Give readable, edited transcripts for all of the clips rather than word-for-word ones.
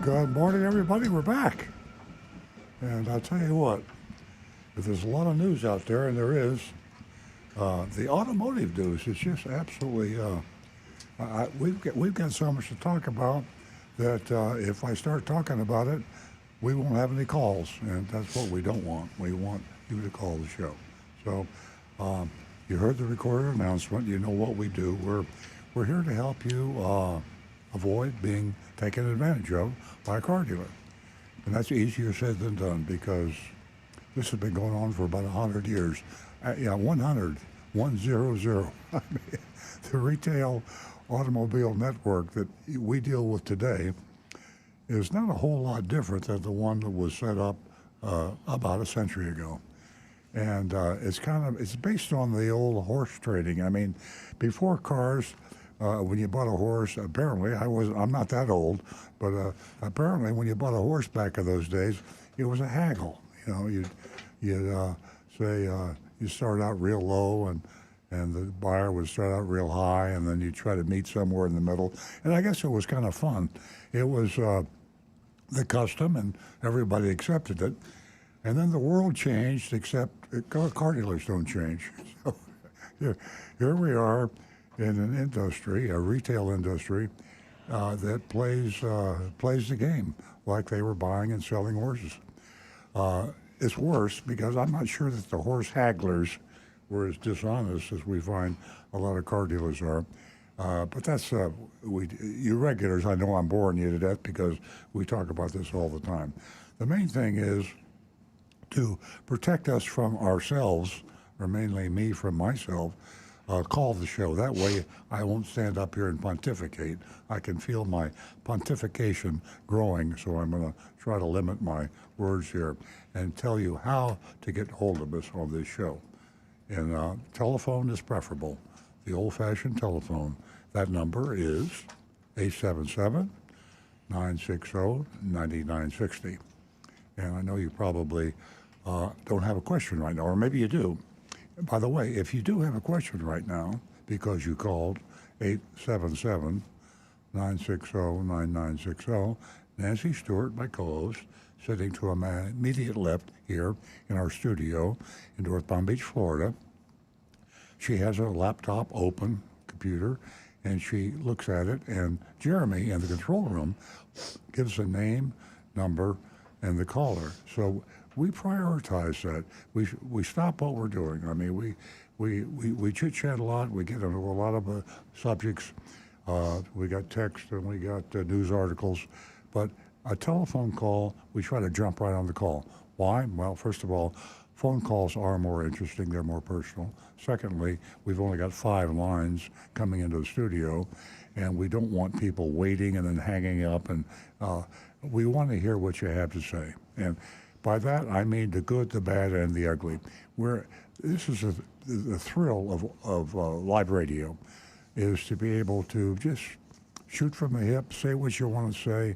Good morning, everybody. We're back. And I'll tell you what, if there's a lot of news out there, and there is, the automotive news is just absolutely, we've got so much to talk about that if I start talking about it, we won't have any calls. And that's what we don't want. We want you to call the show. So um, you heard the recorded announcement. You know what we do. We're here to help you avoid being taken advantage of by a car dealer. And that's easier said than done because this has been going on for about 100 years. Yeah, 100, 100. I mean, the retail automobile network that we deal with today is not a whole lot different than the one that was set up about a century ago. And it's based on the old horse trading. I mean, before cars, when you bought a horse, apparently I'm not that old, but apparently when you bought a horse back in those days, it was a haggle. You know, you'd say you start out real low, and the buyer would start out real high, and then you try to meet somewhere in the middle. And I guess it was kind of fun. It was the custom, and everybody accepted it. And then the world changed, except car dealers don't change. So here we are in an industry, a retail industry, that plays the game like they were buying and selling horses. It's worse because I'm not sure that the horse hagglers were as dishonest as we find a lot of car dealers are. But that's you regulars. I know I'm boring you to death because we talk about this all the time. The main thing is to protect us from ourselves, or mainly me from myself. Call the show. That way, I won't stand up here and pontificate. I can feel my pontification growing, so I'm going to try to limit my words here and tell you how to get hold of us on this show. And telephone is preferable, the old-fashioned telephone. That number is 877-960-9960. And I know you probably don't have a question right now, or maybe you do. By the way, if you do have a question right now, because you called 877-960-9960, Nancy Stewart, my co-host, sitting to my immediate left here in our studio in North Palm Beach, Florida. She has a laptop open, computer, and she looks at it, and Jeremy in the control room gives a name, number, and the caller. So we prioritize that. We stop what we're doing. I mean, we chit chat a lot. We get into a lot of subjects. We got text and we got news articles, but a telephone call, we try to jump right on the call. Why? Well, first of all, phone calls are more interesting. They're more personal. Secondly, we've only got 5 lines coming into the studio, and we don't want people waiting and then hanging up. And we want to hear what you have to say. And by that, I mean the good, the bad, and the ugly. This is the thrill of live radio, is to be able to just shoot from the hip, say what you want to say,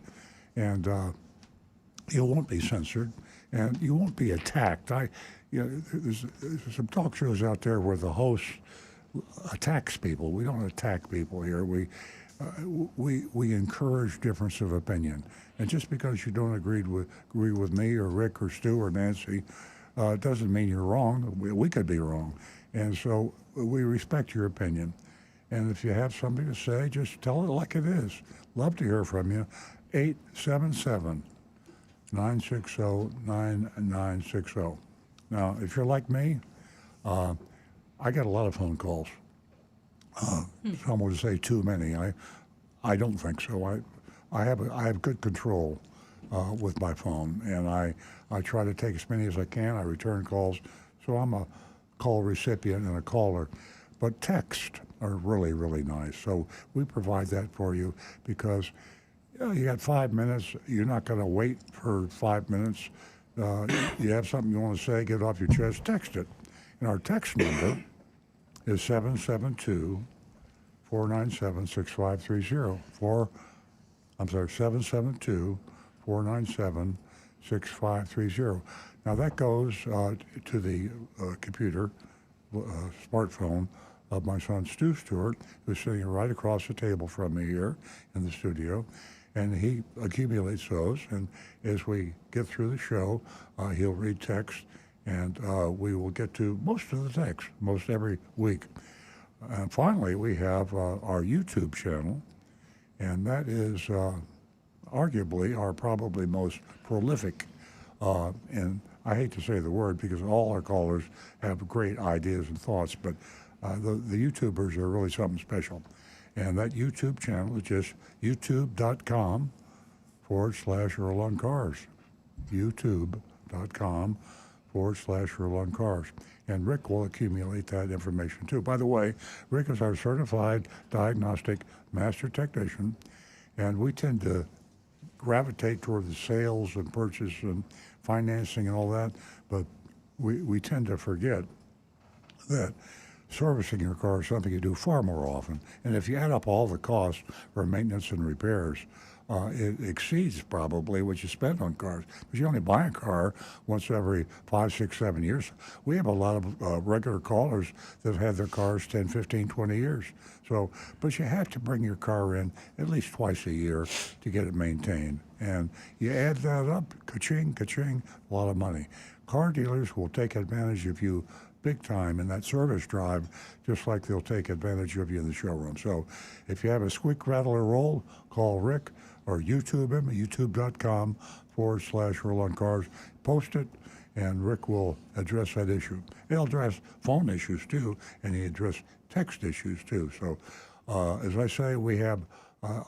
and you won't be censored, and you won't be attacked. There's some talk shows out there where the host attacks people. We don't attack people here. We encourage difference of opinion. And just because you don't agree with me or Rick or Stu or Nancy, doesn't mean you're wrong. We could be wrong. And so we respect your opinion. And if you have something to say, just tell it like it is. Love to hear from you. 877-960-9960. Now, if you're like me, I get a lot of phone calls. Some would say too many. I don't think so. I have good control with my phone, and I try to take as many as I can. I return calls, so I'm a call recipient and a caller. But text are really, really nice. So we provide that for you because you got 5 minutes. You're not going to wait for 5 minutes. You have something you want to say, get it off your chest, text it. And our text number is 772-497-6530. 772-497-6530. Now that goes to the computer, smartphone of my son Stu Stewart, who's sitting right across the table from me here in the studio. and he accumulates those. And as we get through the show, he'll read text, and we will get to most of the text, most every week. And finally, we have our YouTube channel, and that is arguably our probably most prolific. And I hate to say the word because all our callers have great ideas and thoughts, but the YouTubers are really something special. And that YouTube channel is just youtube.com/Earl on Cars. youtube.com/Earl on Cars. And Rick will accumulate that information too. By the way, Rick is our certified diagnostic master technician, and we tend to gravitate toward the sales and purchase and financing and all that, but we tend to forget that servicing your car is something you do far more often. And if you add up all the costs for maintenance and repairs, it exceeds probably what you spend on cars. Because you only buy a car once every 5, 6, 7 years. We have a lot of regular callers that have had their cars 10, 15, 20 years. So, but you have to bring your car in at least twice a year to get it maintained. And you add that up, ka-ching, ka-ching, a lot of money. Car dealers will take advantage of you big time in that service drive, just like they'll take advantage of you in the showroom. So if you have a squeak, rattle, or roll, call Rick or YouTube him at youtube.com/Earl on Cars. Post it, and Rick will address that issue. He'll address phone issues too, and he address text issues too. So as I say, we have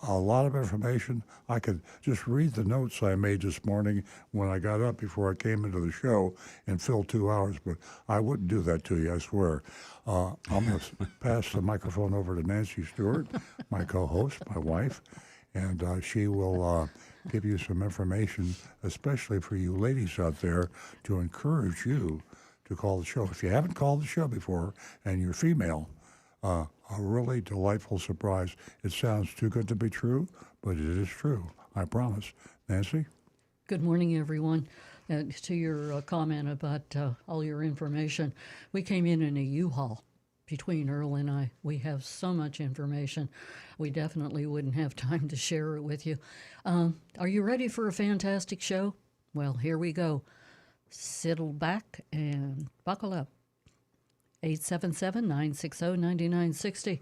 a lot of information. I could just read the notes I made this morning when I got up before I came into the show and fill 2 hours, but I wouldn't do that to you, I swear. I'm going to pass the microphone over to Nancy Stewart, my co-host, my wife, and she will give you some information, especially for you ladies out there, to encourage you to call the show. If you haven't called the show before and you're female, a really delightful surprise. It sounds too good to be true, but it is true. I promise. Nancy? Good morning, everyone. To your comment about all your information, we came in a U-Haul between Earl and I. We have so much information. We definitely wouldn't have time to share it with you. Are you ready for a fantastic show? Well, here we go. Settle back and buckle up. 877-960-9960.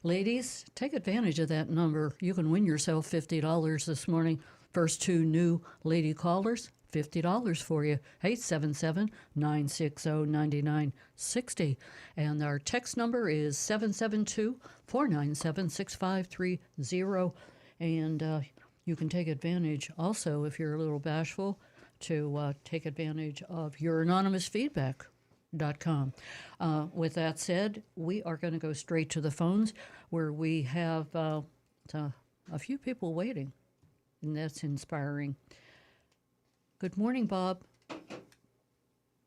Ladies, take advantage of that number. You can win yourself $50 this morning. First 2 new lady callers, $50 for you. 877-960-9960. And our text number is 772-497-6530. And you can take advantage also, if you're a little bashful, to take advantage of your anonymous feedback.com. With that said, we are going to go straight to the phones where we have a few people waiting, and that's inspiring. Good morning, Bob.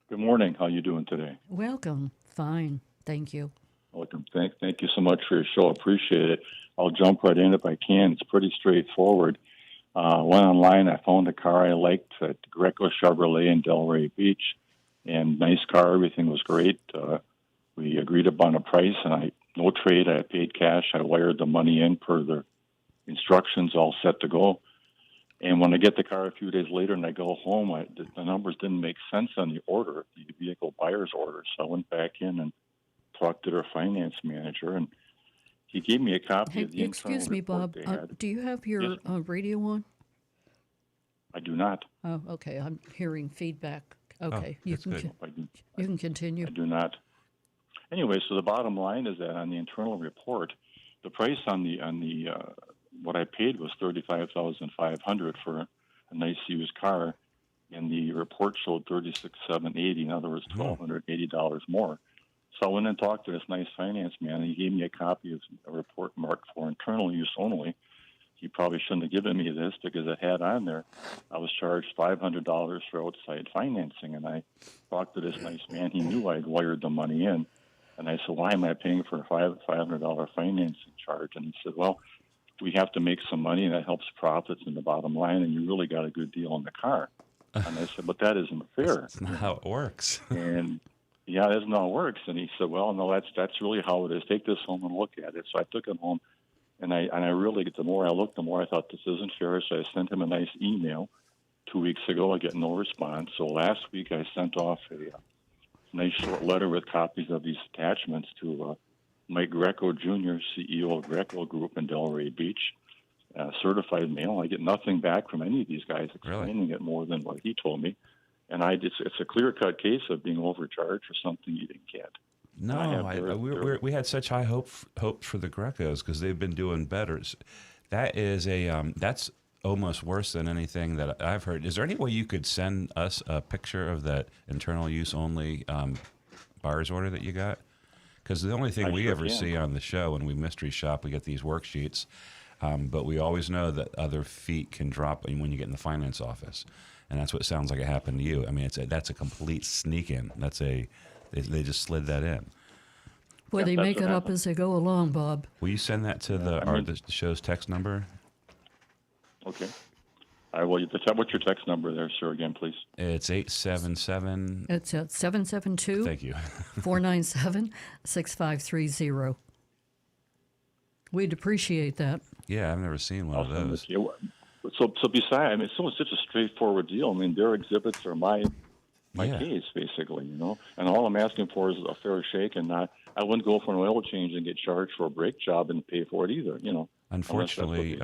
Good morning. How you doing today? Welcome. Fine. Thank you. Welcome. Thank you so much for your show. Appreciate it. I'll jump right in if I can. It's pretty straightforward. Went online. I found a car I liked at Greco Chevrolet in Delray Beach. And nice car, everything was great. We agreed upon a price, and no trade. I paid cash. I wired the money in per the instructions, all set to go. And when I get the car a few days later and I go home, the numbers didn't make sense on the order, the vehicle buyer's order. So I went back in and talked to their finance manager, and he gave me a copy of the internal Excuse me, report Bob. they had. Do you have your radio on? I do not. Oh, okay. I'm hearing feedback. Okay, you can continue. I do not. Anyway, so the bottom line is that on the internal report, the price on the what I paid was $35,500 for a nice used car, and the report showed $36,780. In other words, $1,280 more. So I went and talked to this nice finance man, and he gave me a copy of a report marked for internal use only. He probably shouldn't have given me this because it had on there I was charged $500 for outside financing. And I talked to this nice man. He knew I'd wired the money in. And I said, why am I paying for a $500 financing charge? And he said, well, we have to make some money, and that helps profits in the bottom line, and you really got a good deal on the car. And I said, but that isn't fair. That's not how it works. And, yeah, that isn't how it works. And he said, well, no, that's really how it is. Take this home and look at it. So I took it home. And I really, the more I looked, the more I thought this isn't fair. So I sent him a nice email 2 weeks ago. I get no response. So last week I sent off a nice short letter with copies of these attachments to Mike Greco Jr., CEO of Greco Group in Delray Beach, certified mail. I get nothing back from any of these guys explaining it more than what he told me. And it's a clear-cut case of being overcharged for something you didn't get. No, we had such high hopes for the Grecos because they've been doing better. That is that's almost worse than anything that I've heard. Is there any way you could send us a picture of that internal use only buyer's order that you got? Because the only thing we ever see on the show when we mystery shop, we get these worksheets, but we always know that other feet can drop when you get in the finance office, and that's what sounds like it happened to you. I mean, that's a complete sneak in. They just slid that in. Boy, they make it up as they go along, Bob. Will you send that to the show's text number? Okay. I will. What's your text number there, sir, again, please? It's 877. It's at 772. Thank you. 497-6530. We'd appreciate that. Yeah, I've never seen one of those. So besides, I mean, it's such a straightforward deal. I mean, their exhibits are my case, basically, you know. And all I'm asking for is a fair shake, and I wouldn't go for an oil change and get charged for a brake job and pay for it either, you know. Unfortunately,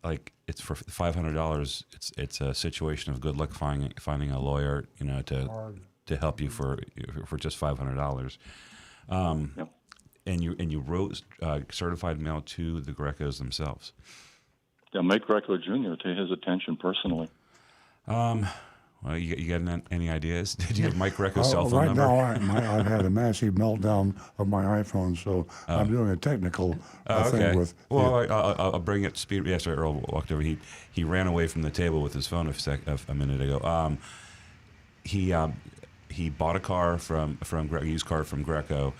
like it's for $500. It's a situation of good luck finding a lawyer, you know, to help you for just $500. And you wrote certified mail to the Grecos themselves. Yeah, Mike Greco Jr. to his attention personally. Well, you got any ideas? Did you have Mike Greco's cell phone number? Right now, I've had a massive meltdown of my iPhone, so I'm doing a technical thing with. Well, I'll bring it to speed. Yesterday, Earl walked over. He ran away from the table with his phone a minute ago. He bought a car from used car from Greco,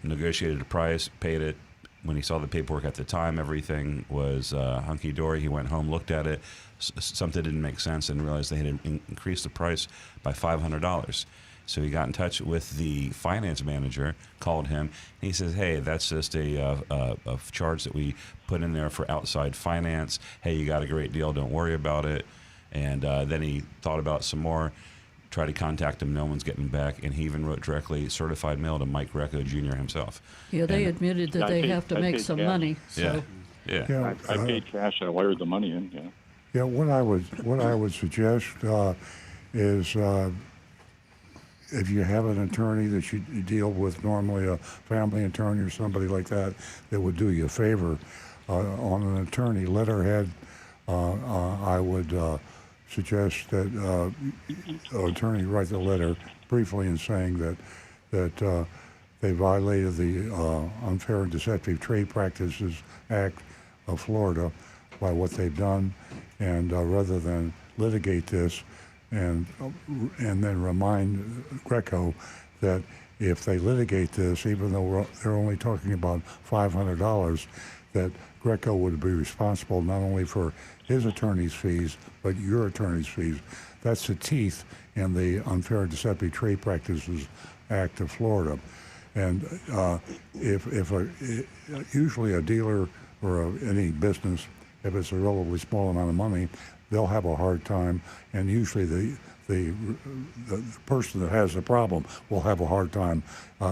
negotiated a price, paid it. When he saw the paperwork at the time, everything was hunky-dory. He went home, looked at it. Something didn't make sense and realized they had increased the price by $500. So he got in touch with the finance manager, called him, and he says, hey, that's just a charge that we put in there for outside finance. Hey, you got a great deal. Don't worry about it. And then he thought about it some more, tried to contact him. No one's getting back. And he even wrote directly certified mail to Mike Greco Jr. himself. Yeah, they admitted that they have to make some money. So. Yeah. I paid cash. I wired the money in, yeah. Yeah, what I would suggest is if you have an attorney that you deal with, normally a family attorney or somebody like that would do you a favor on an attorney letterhead, I would suggest that an attorney write the letter briefly in saying that they violated the Unfair and Deceptive Trade Practices Act of Florida by what they've done, and rather than litigate this and then remind Greco that if they litigate this, even though they're only talking about $500, that Greco would be responsible not only for his attorney's fees, but your attorney's fees. That's the teeth in the Unfair and Deceptive Trade Practices Act of Florida. And usually a dealer or any business, if it's a relatively small amount of money, they'll have a hard time, and usually the person that has the problem will have a hard time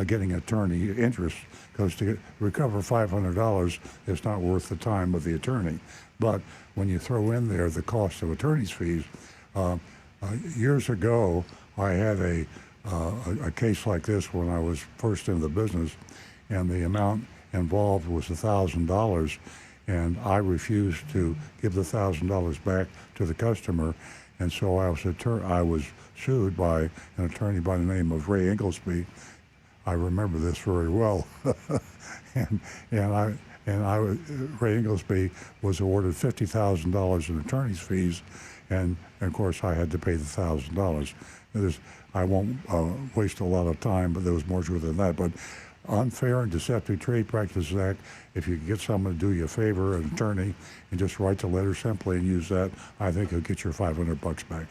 getting attorney interest, because to recover $500 is not worth the time of the attorney. But when you throw in there the cost of attorney's fees, years ago I had a case like this when I was first in the business, and the amount involved was $1,000. And I refused to give the $1,000 back to the customer, and so I was sued by an attorney by the name of Ray Inglesby. I remember this very well, Ray Inglesby was awarded $50,000 in attorney's fees, and of course I had to pay the $1,000. I won't waste a lot of time, but there was more to it than that. But Unfair and Deceptive Trade Practices Act, if you can get someone to do you a favor, an attorney, and just write the letter simply and use that, I think you'll get your $500 back.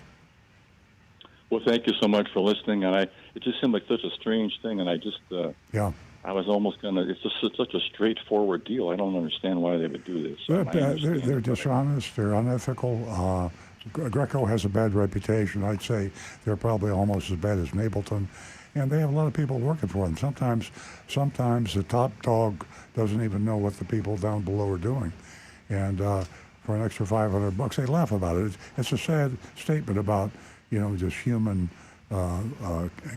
Well, thank you so much for listening. And it just seemed like such a strange thing, and I just I was almost gonna. It's just such a straightforward deal. I don't understand why they would do this. They're dishonest. They're unethical. Greco has a bad reputation. I'd say they're probably almost as bad as Mapleton, and they have a lot of people working for them. Sometimes the top dog doesn't even know what the people down below are doing, and for an extra $500, they laugh about it. It's a sad statement about just human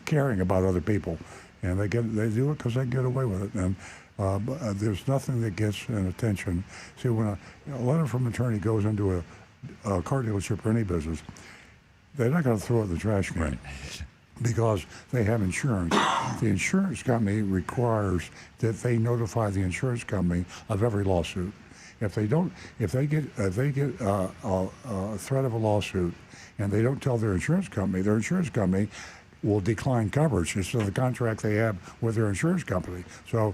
caring about other people, and they do it because they get away with it. And there's nothing that gets an attention. See, when a letter from an attorney goes into a car dealership or any business, they're not going to throw it in the trash can. Right. Because they have insurance. The insurance company requires that they notify the insurance company of every lawsuit. If they get a threat of a lawsuit and they don't tell their insurance company will decline coverage. It's the contract they have with their insurance company. So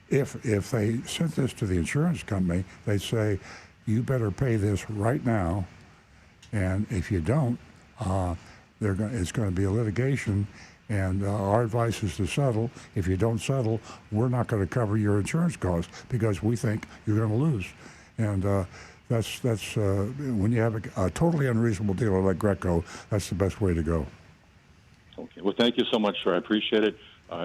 if they sent this to the insurance company, they say, you better pay this right now, and if you don't, it's going to be a litigation, and our advice is to settle. If you don't settle, we're not going to cover your insurance costs because we think you're going to lose. And that's when you have a totally unreasonable dealer like Greco, that's the best way to go. Okay. Well, thank you so much, sir. I appreciate it.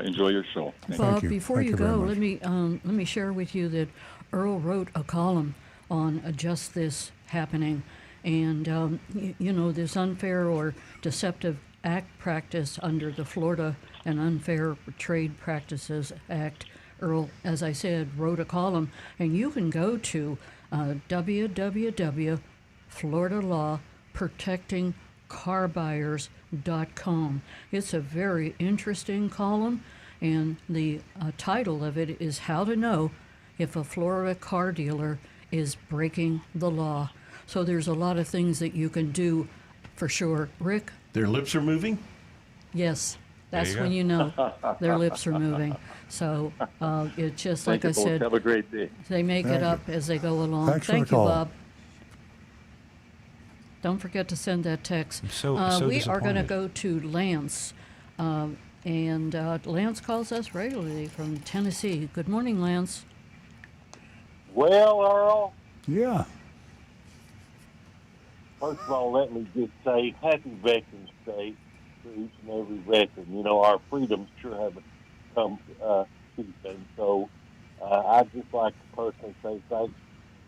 Enjoy your show. Bob, you. before Thank you you very go, much. let me share with you that Earl wrote a column on just this happening, and this unfair or deceptive act practice under the Florida and Unfair Trade Practices Act. Earl, as I said, wrote a column, and you can go to www.floridalawprotectingcarbuyers.com. It's a very interesting column, and the title of it is How to Know If a Florida Car Dealer is Breaking the Law. So there's a lot of things that you can do for sure. Rick? Their lips are moving? Yes, that's you when go. you know their lips are moving. So it's just like I Thank you both. said, Have a great day. they make Thank it you. up as they go along. Thanks for Thank the you, call. Bob. Don't forget to send that text. I'm so we are going to disappointed. go to Lance. And Lance calls us regularly from Tennessee. Good morning, Lance. Well, Earl, Yeah. first of all, let me just say happy Veterans Day to each and every veteran. You know, our freedoms sure haven't come cheap. And so I'd just like to personally say thanks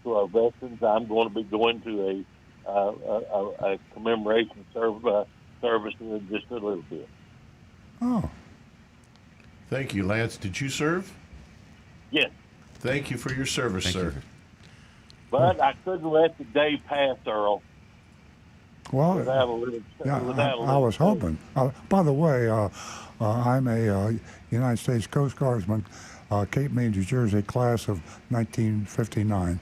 to our veterans. I'm going to be going to a commemoration service in just a little bit. Oh. Thank you, Lance. Did you serve? Yes, Thank you for your service, Thank sir. you. but I couldn't let the day pass, Earl, Well, without a little. yeah, without a I little was hoping. By the way, I'm a United States Coast Guardsman, Cape May, New Jersey, class of 1959.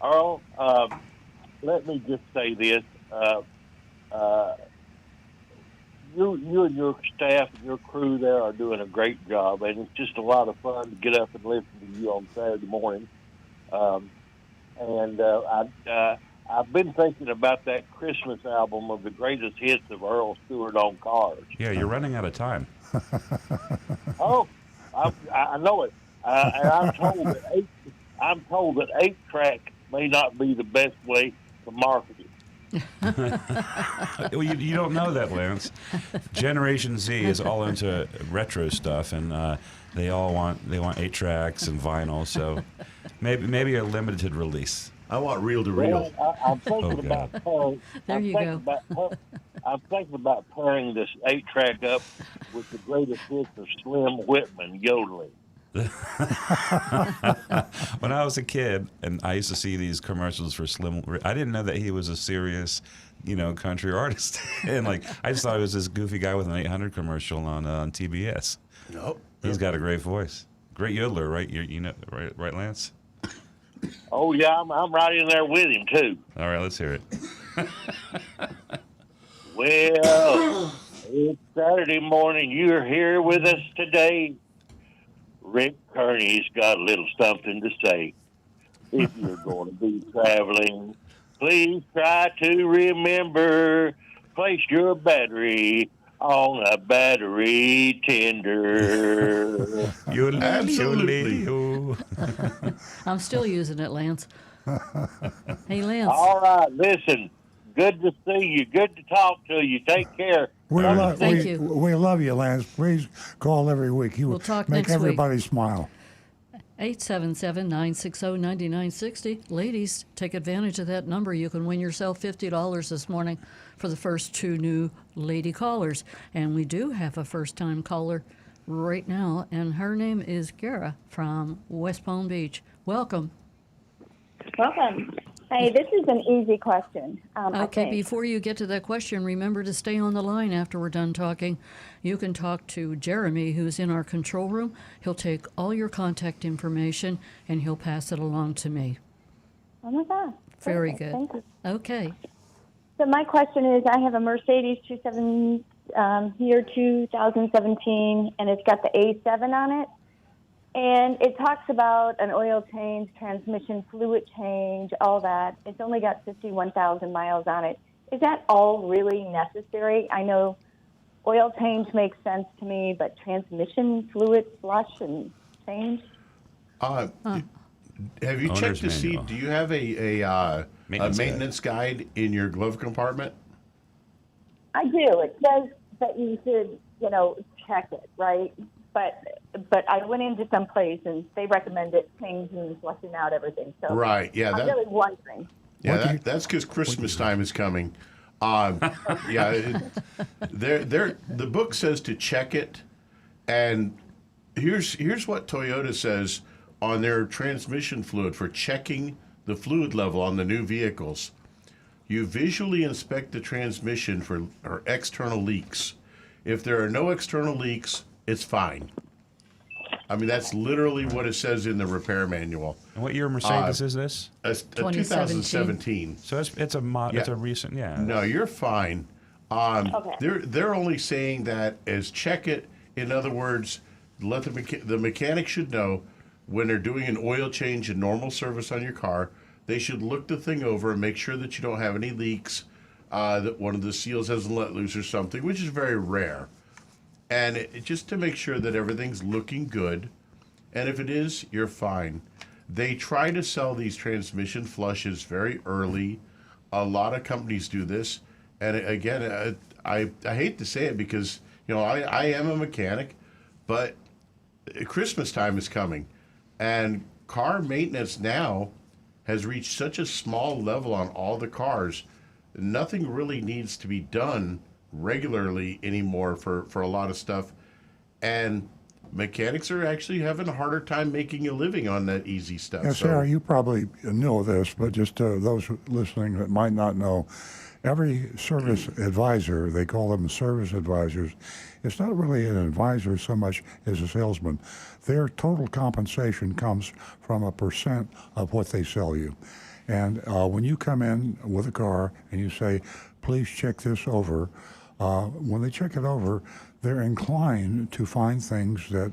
Earl, let me just say this. You and your staff and your crew there are doing a great job, and it's just a lot of fun to get up and listen to you on Saturday morning. I've been thinking about that Christmas album of the greatest hits of Earl Stewart on cars. Yeah, you're running out of time. Oh, I know it. And I'm told that 8-track may not be the best way to market it. Well, you don't know that, Lance. Generation Z is all into retro stuff, and they want 8 tracks and vinyl. So maybe a limited release. I want reel to reel. Well, I'm thinking Oh, about pairing. There you go. I'm thinking about pairing this 8-track up with the greatest hits of Slim Whitman yodeling. When I was a kid, and I used to see these commercials for Slim, I didn't know that he was a serious, country artist. And I just thought he was this goofy guy with an 800 commercial on TBS. Nope. He's got a great voice, great yodeler, right? Right, Lance? Oh yeah, I'm right in there with him too. All right, let's hear it. Well, it's Saturday morning. You're here with us today. Rick Kearney's got a little something to say. If you're going to be traveling, please try to remember, place your battery on a battery tender. Absolutely. I'm still using it, Lance. Hey, Lance. All right, listen. Good to see you. Good to talk to you. Take care. Thank you. We love you, Lance. Please call every week. You We'll talk make next week. everybody smile. 877-960-9960. Ladies, take advantage of that number. You can win yourself $50 this morning for the first 2 new lady callers. And we do have a first-time caller right now, and her name is Gara from West Palm Beach. Welcome. Welcome. Hey, this is an easy question. I Okay, think. before you get to that question, remember to stay on the line after we're done talking. You can talk to Jeremy, who's in our control room. He'll take all your contact information and he'll pass it along to me. Oh my God. Very Perfect. good. Thank you. Okay. So my question is, I have a Mercedes 2017, and it's got the A7 on it. And it talks about an oil change, transmission fluid change, all that. It's only got 51,000 miles on it. Is that all really necessary? I know oil change makes sense to me, but transmission fluid flush and change? Have you Owner's checked to see, manual. do you have a maintenance guide in your glove compartment? I do. It says that you should, check it, right? But I went into some place and they recommended changing and flushing out everything. So Right, yeah. I'm really wondering. Yeah, that's because Christmas time is coming. The book says to check it, and here's what Toyota says on their transmission fluid for checking the fluid level on the new vehicles. You visually inspect the transmission for external leaks. If there are no external leaks, it's fine. I mean, that's literally what it says in the repair manual. And what year Mercedes is this? A 2017. So it's a recent, yeah. No, you're fine. Okay. They're only saying that as check it. In other words, let the mechanic should know when they're doing an oil change and normal service on your car, they should look the thing over and make sure that you don't have any leaks, that one of the seals hasn't let loose or something, which is very rare. And just to make sure that everything's looking good. And if it is, you're fine. They try to sell these transmission flushes very early. A lot of companies do this. And again, I hate to say it because, I am a mechanic, but Christmas time is coming. And car maintenance now has reached such a small level on all the cars. Nothing really needs to be done regularly anymore for a lot of stuff, and mechanics are actually having a harder time making a living on that easy stuff. Yes, Sarah, you probably know this, but just those listening that might not know, every service advisor, they call them service advisors, it's not really an advisor so much as a salesman. Their total compensation comes from a percent of what they sell you. And when you come in with a car and you say, please check this over, when they check it over, they're inclined to find things that,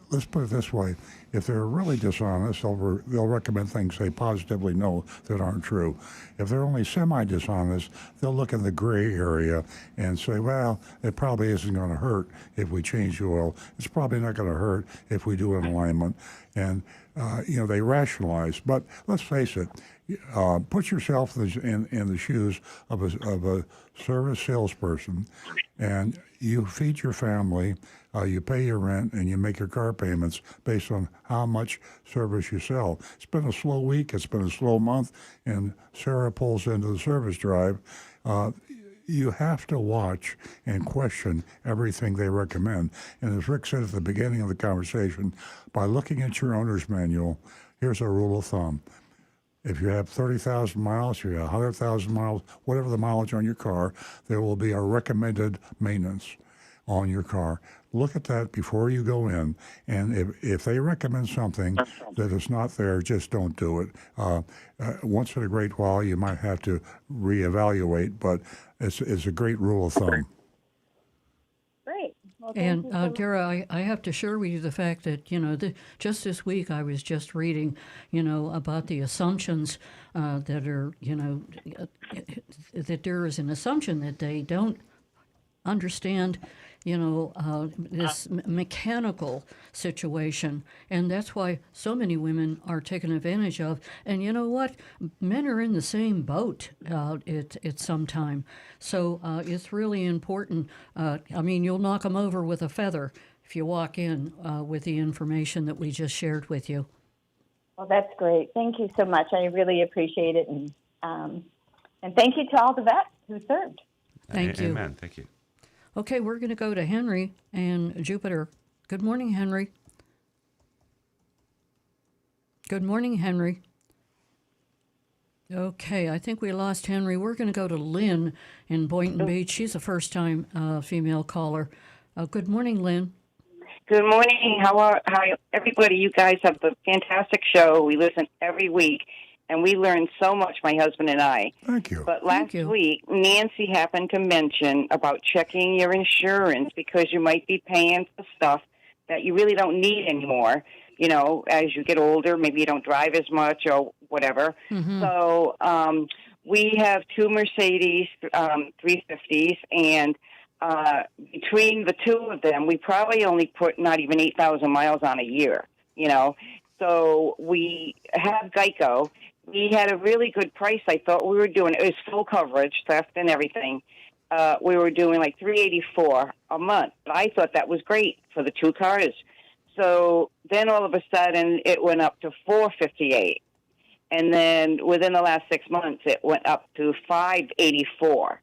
let's put it this way, if they're really dishonest, they'll recommend things they positively know that aren't true. If they're only semi-dishonest, they'll look in the gray area and say, well, it probably isn't going to hurt if we change the oil. It's probably not going to hurt if we do an alignment. And, they rationalize. But let's face it, put yourself in the shoes of a service salesperson, and you feed your family, you pay your rent, and you make your car payments based on how much service you sell. It's been a slow week, it's been a slow month, and Sarah pulls into the service drive. You have to watch and question everything they recommend. And as Rick said at the beginning of the conversation, by looking at your owner's manual, here's a rule of thumb. If you have 30,000 miles, you have 100,000 miles, whatever the mileage on your car, there will be a recommended maintenance on your car. Look at that before you go in, and if they recommend something that is not there, just don't do it. Once in a great while, you might have to reevaluate, but it's a great rule of thumb. Great. Well, thank And you so much. Gara, I have to share with you the fact that just this week I was just reading about the assumptions that are that there is an assumption that they don't understand, this mechanical situation. And that's why so many women are taken advantage of. And you know what? Men are in the same boat at some time. So it's really important. You'll knock them over with a feather if you walk in with the information that we just shared with you. Well, that's great. Thank you so much. I really appreciate it. And thank you to all the vets who served. Thank you. Amen. Thank you. Okay, we're going to go to Henry and Jupiter. Good morning, Henry. Good morning, Henry. Okay, I think we lost Henry. We're going to go to Lynn in Boynton Beach. She's a first-time female caller. Good morning, Lynn. Good morning. How everybody? You guys have a fantastic show. We listen every week, and we learn so much, my husband and I. Thank you. But last week, Nancy happened to mention about checking your insurance because you might be paying for stuff that you really don't need anymore. As you get older, maybe you don't drive as much or whatever. Mm-hmm. So we have two Mercedes 350s, and between the two of them, we probably only put not even 8,000 miles on a year, So we have Geico. We had a really good price. I thought we were doing, it was full coverage, theft and everything. We were doing like $384 a month. I thought that was great for the two cars. So then all of a sudden it went up to $458. And then within the last 6 months, it went up to $584.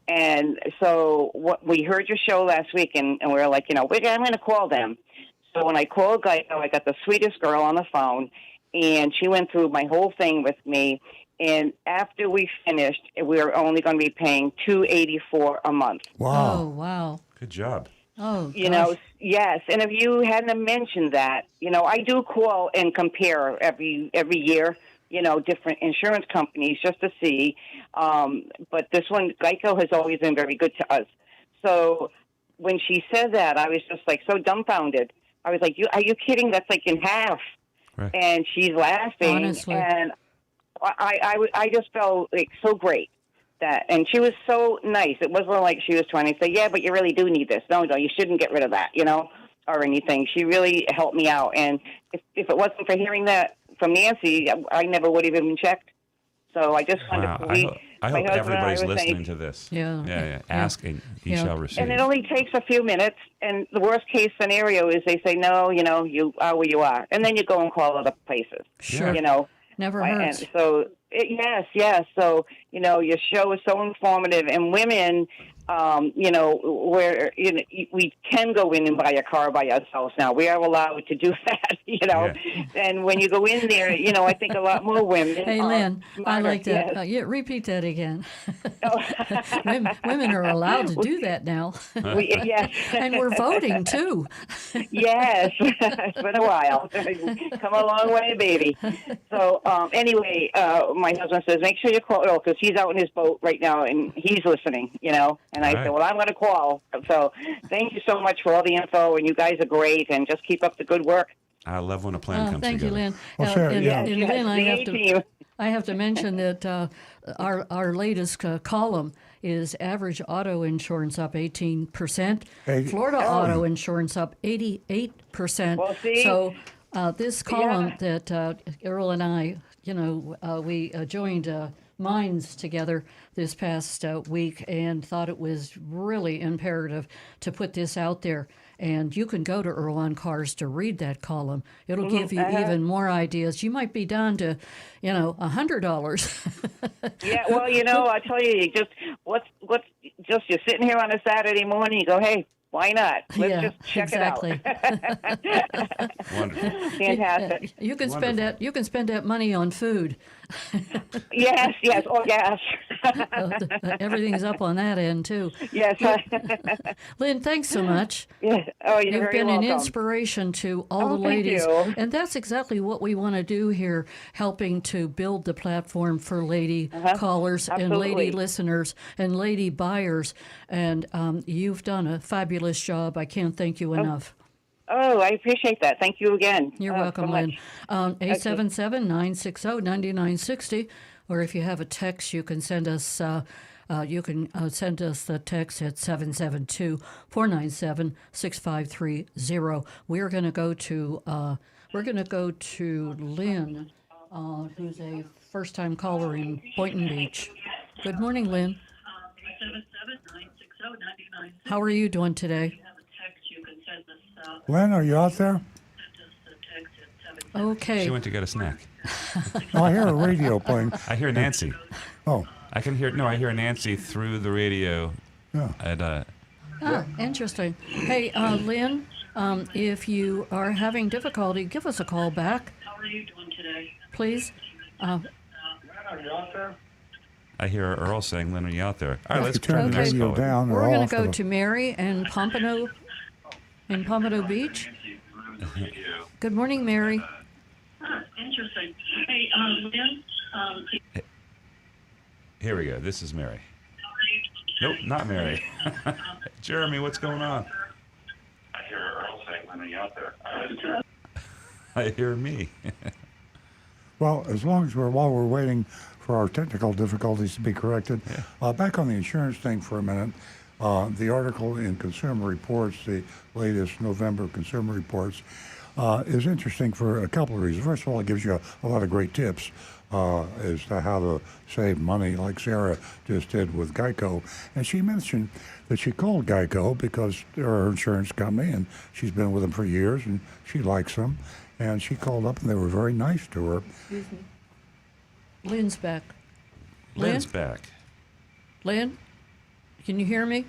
And so we heard your show last week, and we were like, I'm going to call them. So when I called Geico, I got the sweetest girl on the phone, and she went through my whole thing with me. And after we finished, we were only going to be paying $284 a month. Wow. Oh, wow. Good job. Oh, gosh. Yes. And if you hadn't mentioned that, I do call and compare every year, different insurance companies just to see. But this one, Geico has always been very good to us. So when she said that, I was just like so dumbfounded. I was like, are you kidding? That's like in half. Right. And she's laughing. Honestly. And I just felt like so great. And she was so nice. It wasn't like she was trying to say, yeah, but you really do need this. No, you shouldn't get rid of that, or anything. She really helped me out. And if it wasn't for hearing that from Nancy, I never would have even checked. So I just wanted Wow. to I hope everybody's listening to this. Yeah. Ask and you shall receive. And it only takes a few minutes. And the worst case scenario is they say, no, you are where you are. And then you go and call other places. Sure. Never hurts. And so, yes. So, your show is so informative. And women, where we can go in and buy a car by ourselves now. We are allowed to do that, Yeah. And when you go in there, I think a lot more women. Hey, Lynn, I like that. Yes. Repeat that again. Women are allowed to do that now. Yes. And we're voting, too. Yes. It's been a while. Come a long way, baby. So, anyway, my husband says, make sure you call Earl because he's out in his boat right now and he's listening, And I said, well, I'm going to call. So thank you so much for all the info, and you guys are great, and just keep up the good work. I love when a plan comes thank together. you, Lynn. Well, sure, yeah. And Yes, Lynn, the I have to mention that our latest column is average auto insurance up 18%, Florida auto insurance up 88%. Well, see? So this column that Earl and I, we joined minds together this past week and thought it was really imperative to put this out there. And you can go to Earl on Cars to read that column. It'll give you even more ideas. You might be down to, $100. Yeah, well, I tell you, you're sitting here on a Saturday morning, you go, hey, why not? Let's just check it out. Wonderful. Fantastic. You can spend that. You can spend that money on food. Yes. Oh, yes. Everything's up on that end too. Yes. Lynn, thanks so much. Yes. Oh, you're You've very been welcome. an inspiration to all the thank ladies. you. And that's exactly what we want to do here, helping to build the platform for lady callers and lady Absolutely. listeners and lady buyers. And you've done a fabulous job. I can't thank you enough. Oh, I appreciate that. Thank you again. You're so welcome, much. Lynn. 877-960-9960. or if you have a text, you can send us. Send us the text at 772-497-6530. We're going to go to Lynn, who's a first-time caller in Boynton Beach. Good morning, Lynn. How are you doing today? Lynn, are you out there? Okay. She went to get a snack. Oh, I hear a radio playing. I hear Nancy. Oh, I hear Nancy through the radio. yeah. At Interesting. Hey, Lynn, if you are having difficulty, give us a call back. How are you doing today? Please. I hear Earl saying, "Lynn, are you out there?" All right, let's turn the next radio caller. down. We're going to go to Mary in Pompano Beach. Good morning, Mary. Interesting. Hey, Lynn. Here we go. This is Mary. Nope, not Mary. Jeremy, what's going on? I hear Earl saying, "When are you out there?" I hear me. Well, as long as while we're waiting for our technical difficulties to be corrected, back on the insurance thing for a minute. The article in Consumer Reports, the latest November Consumer Reports, is interesting for a couple of reasons. First of all, it gives you a lot of great tips as to how to save money, like Sarah just did with Geico. And she mentioned that she called Geico because they're her insurance company, and she's been with them for years, and she likes them. And she called up, and they were very nice to her. Excuse me. Lynn's back. Lynn's back. Lynn, can you hear me?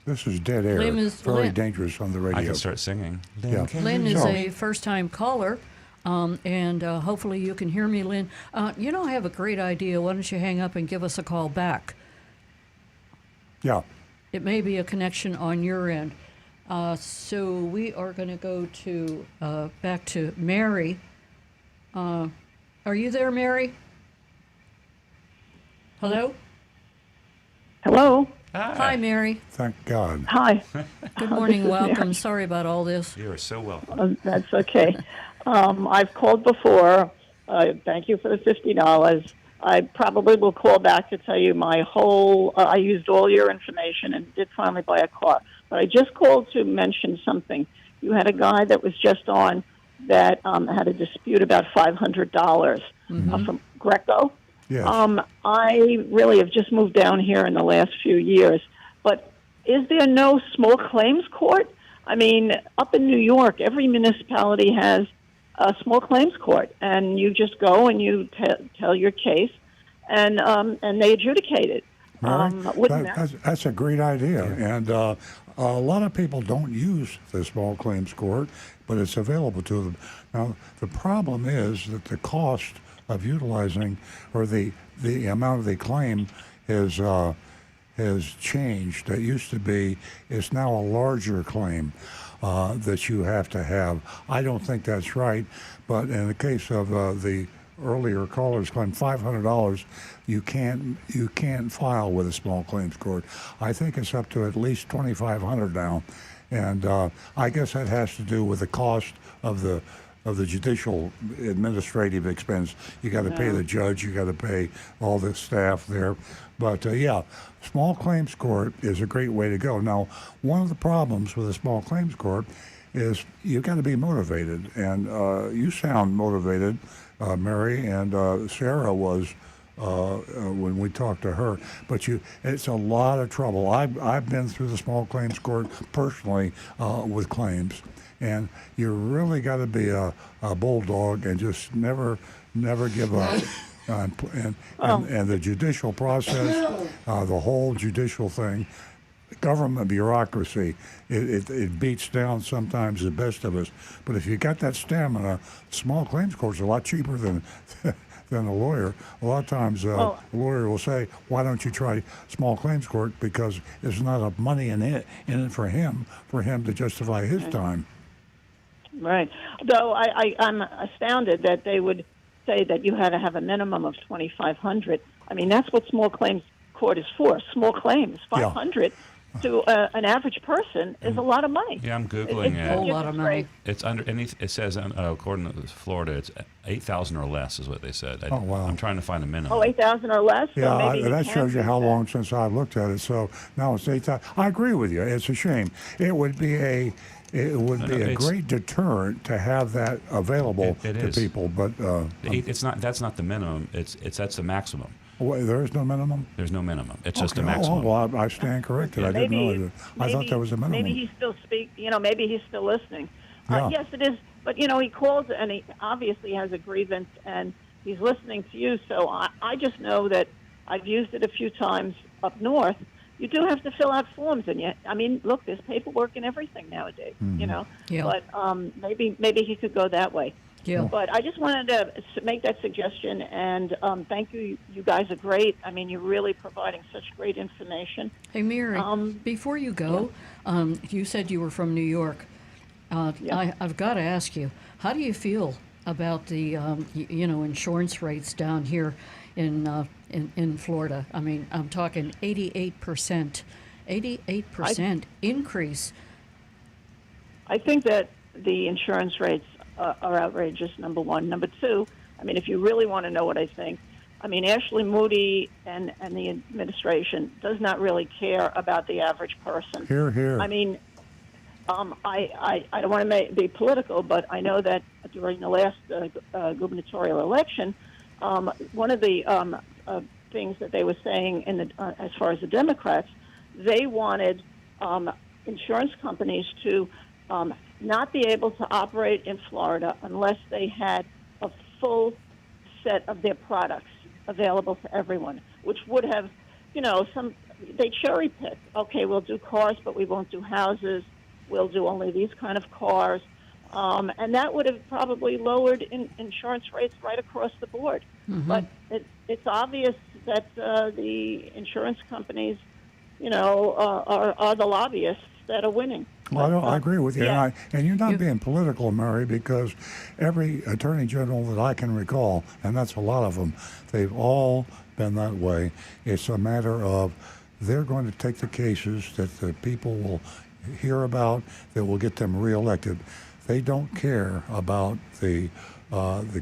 This is dead air. Very dangerous on the radio. I can start singing. Yeah. Lynn is a first-time caller, and hopefully you can hear me, Lynn. I have a great idea. Why don't you hang up and give us a call back? Yeah. It may be a connection on your end. So we are going to go to back to Mary. Are you there, Mary? Hello? Hello. Hi, Mary. Thank God. Hi. Good morning. This is Welcome. Mary. Sorry about all this. You are so welcome. That's okay. I've called before. Thank you for the $50. I probably will call back to tell you my whole, I used all your information and did finally buy a car. But I just called to mention something. You had a guy that was just on that had a dispute about $500 from Greco. Yes. I really have just moved down here in the last few years. But is there no small claims court? I mean, up in New York, every municipality has a small claims court, and you just go and you tell your case, and they adjudicate it. That's a great idea, and a lot of people don't use the small claims court, but it's available to them. Now, the problem is that the cost of utilizing, or the amount of the claim has changed. It used to be, it's now a larger claim that you have to have. I don't think that's right, but in the case of the earlier caller's claim, $500, you can't file with a small claims court. I think it's up to at least $2,500 now, and I guess that has to do with the cost of the judicial administrative expense. You got to pay the judge, you got to pay all the staff there. But small claims court is a great way to go. Now, one of the problems with a small claims court is you've got to be motivated. And you sound motivated, Mary, and Sarah was when we talked to her. But it's a lot of trouble. I've been through the small claims court personally with claims. And you really got to be a bulldog and just never give up. And the judicial process, the whole judicial thing, government bureaucracy, it beats down sometimes the best of us. But if you got that stamina, small claims court's a lot cheaper than a lawyer. A lot of times a lawyer will say, why don't you try small claims court, because there's not enough money in it for him to justify his time. Right. Though I'm astounded that they would say that you had to have a minimum of $2,500. I mean, that's what small claims court is for. Small claims, $500. to an average person is a lot of money. Yeah, I'm Googling A whole it. lot of money. It's under, and it says, according to Florida, it's 8,000 or less is what they said. Oh, wow. I'm trying to find a minimum. Oh, 8,000 or less? So Yeah, maybe he that can shows you do how that. long since I've looked at it. So now it's 8,000. I agree with you. It's a shame. It would be a great deterrent to have that available It to is. people, but It's not. That's not the minimum. That's the maximum. there is no minimum. There's no minimum. It's just a Okay. maximum. Oh, well, I stand corrected. I didn't realize it. I thought there was a minimum. Maybe he's still maybe he's still listening. Yeah. Yes, it is. But he calls and he obviously has a grievance and he's listening to you. So I just know that I've used it a few times up north. You do have to fill out forms, and look, there's paperwork and everything nowadays. Yeah. But maybe he could go that way. Yeah. But I just wanted to make that suggestion, and thank you. You guys are great. You're really providing such great information. Hey, Mary, before you go, you said you were from New York. I've got to ask you, how do you feel about the insurance rates down here in Florida? I'm talking 88% increase. I think that the insurance rates are outrageous, number one. Number two, if you really want to know what I think, Ashley Moody and the administration does not really care about the average person. Here, here. I don't want to be political, but I know that during the last gubernatorial election, one of the things that they were saying as far as the Democrats, they wanted insurance companies to not be able to operate in Florida unless they had a full set of their products available to everyone, which would have, they cherry pick. Okay, we'll do cars, but we won't do houses. We'll do only these kind of cars. And that would have probably lowered insurance rates right across the board. Mm-hmm. But it's obvious that the insurance companies, are the lobbyists that are winning. Well, I agree with you. Yeah. And you're not being political, Mary, because every attorney general that I can recall, and that's a lot of them, they've all been that way. It's a matter of they're going to take the cases that the people will hear about that will get them reelected. They don't care about the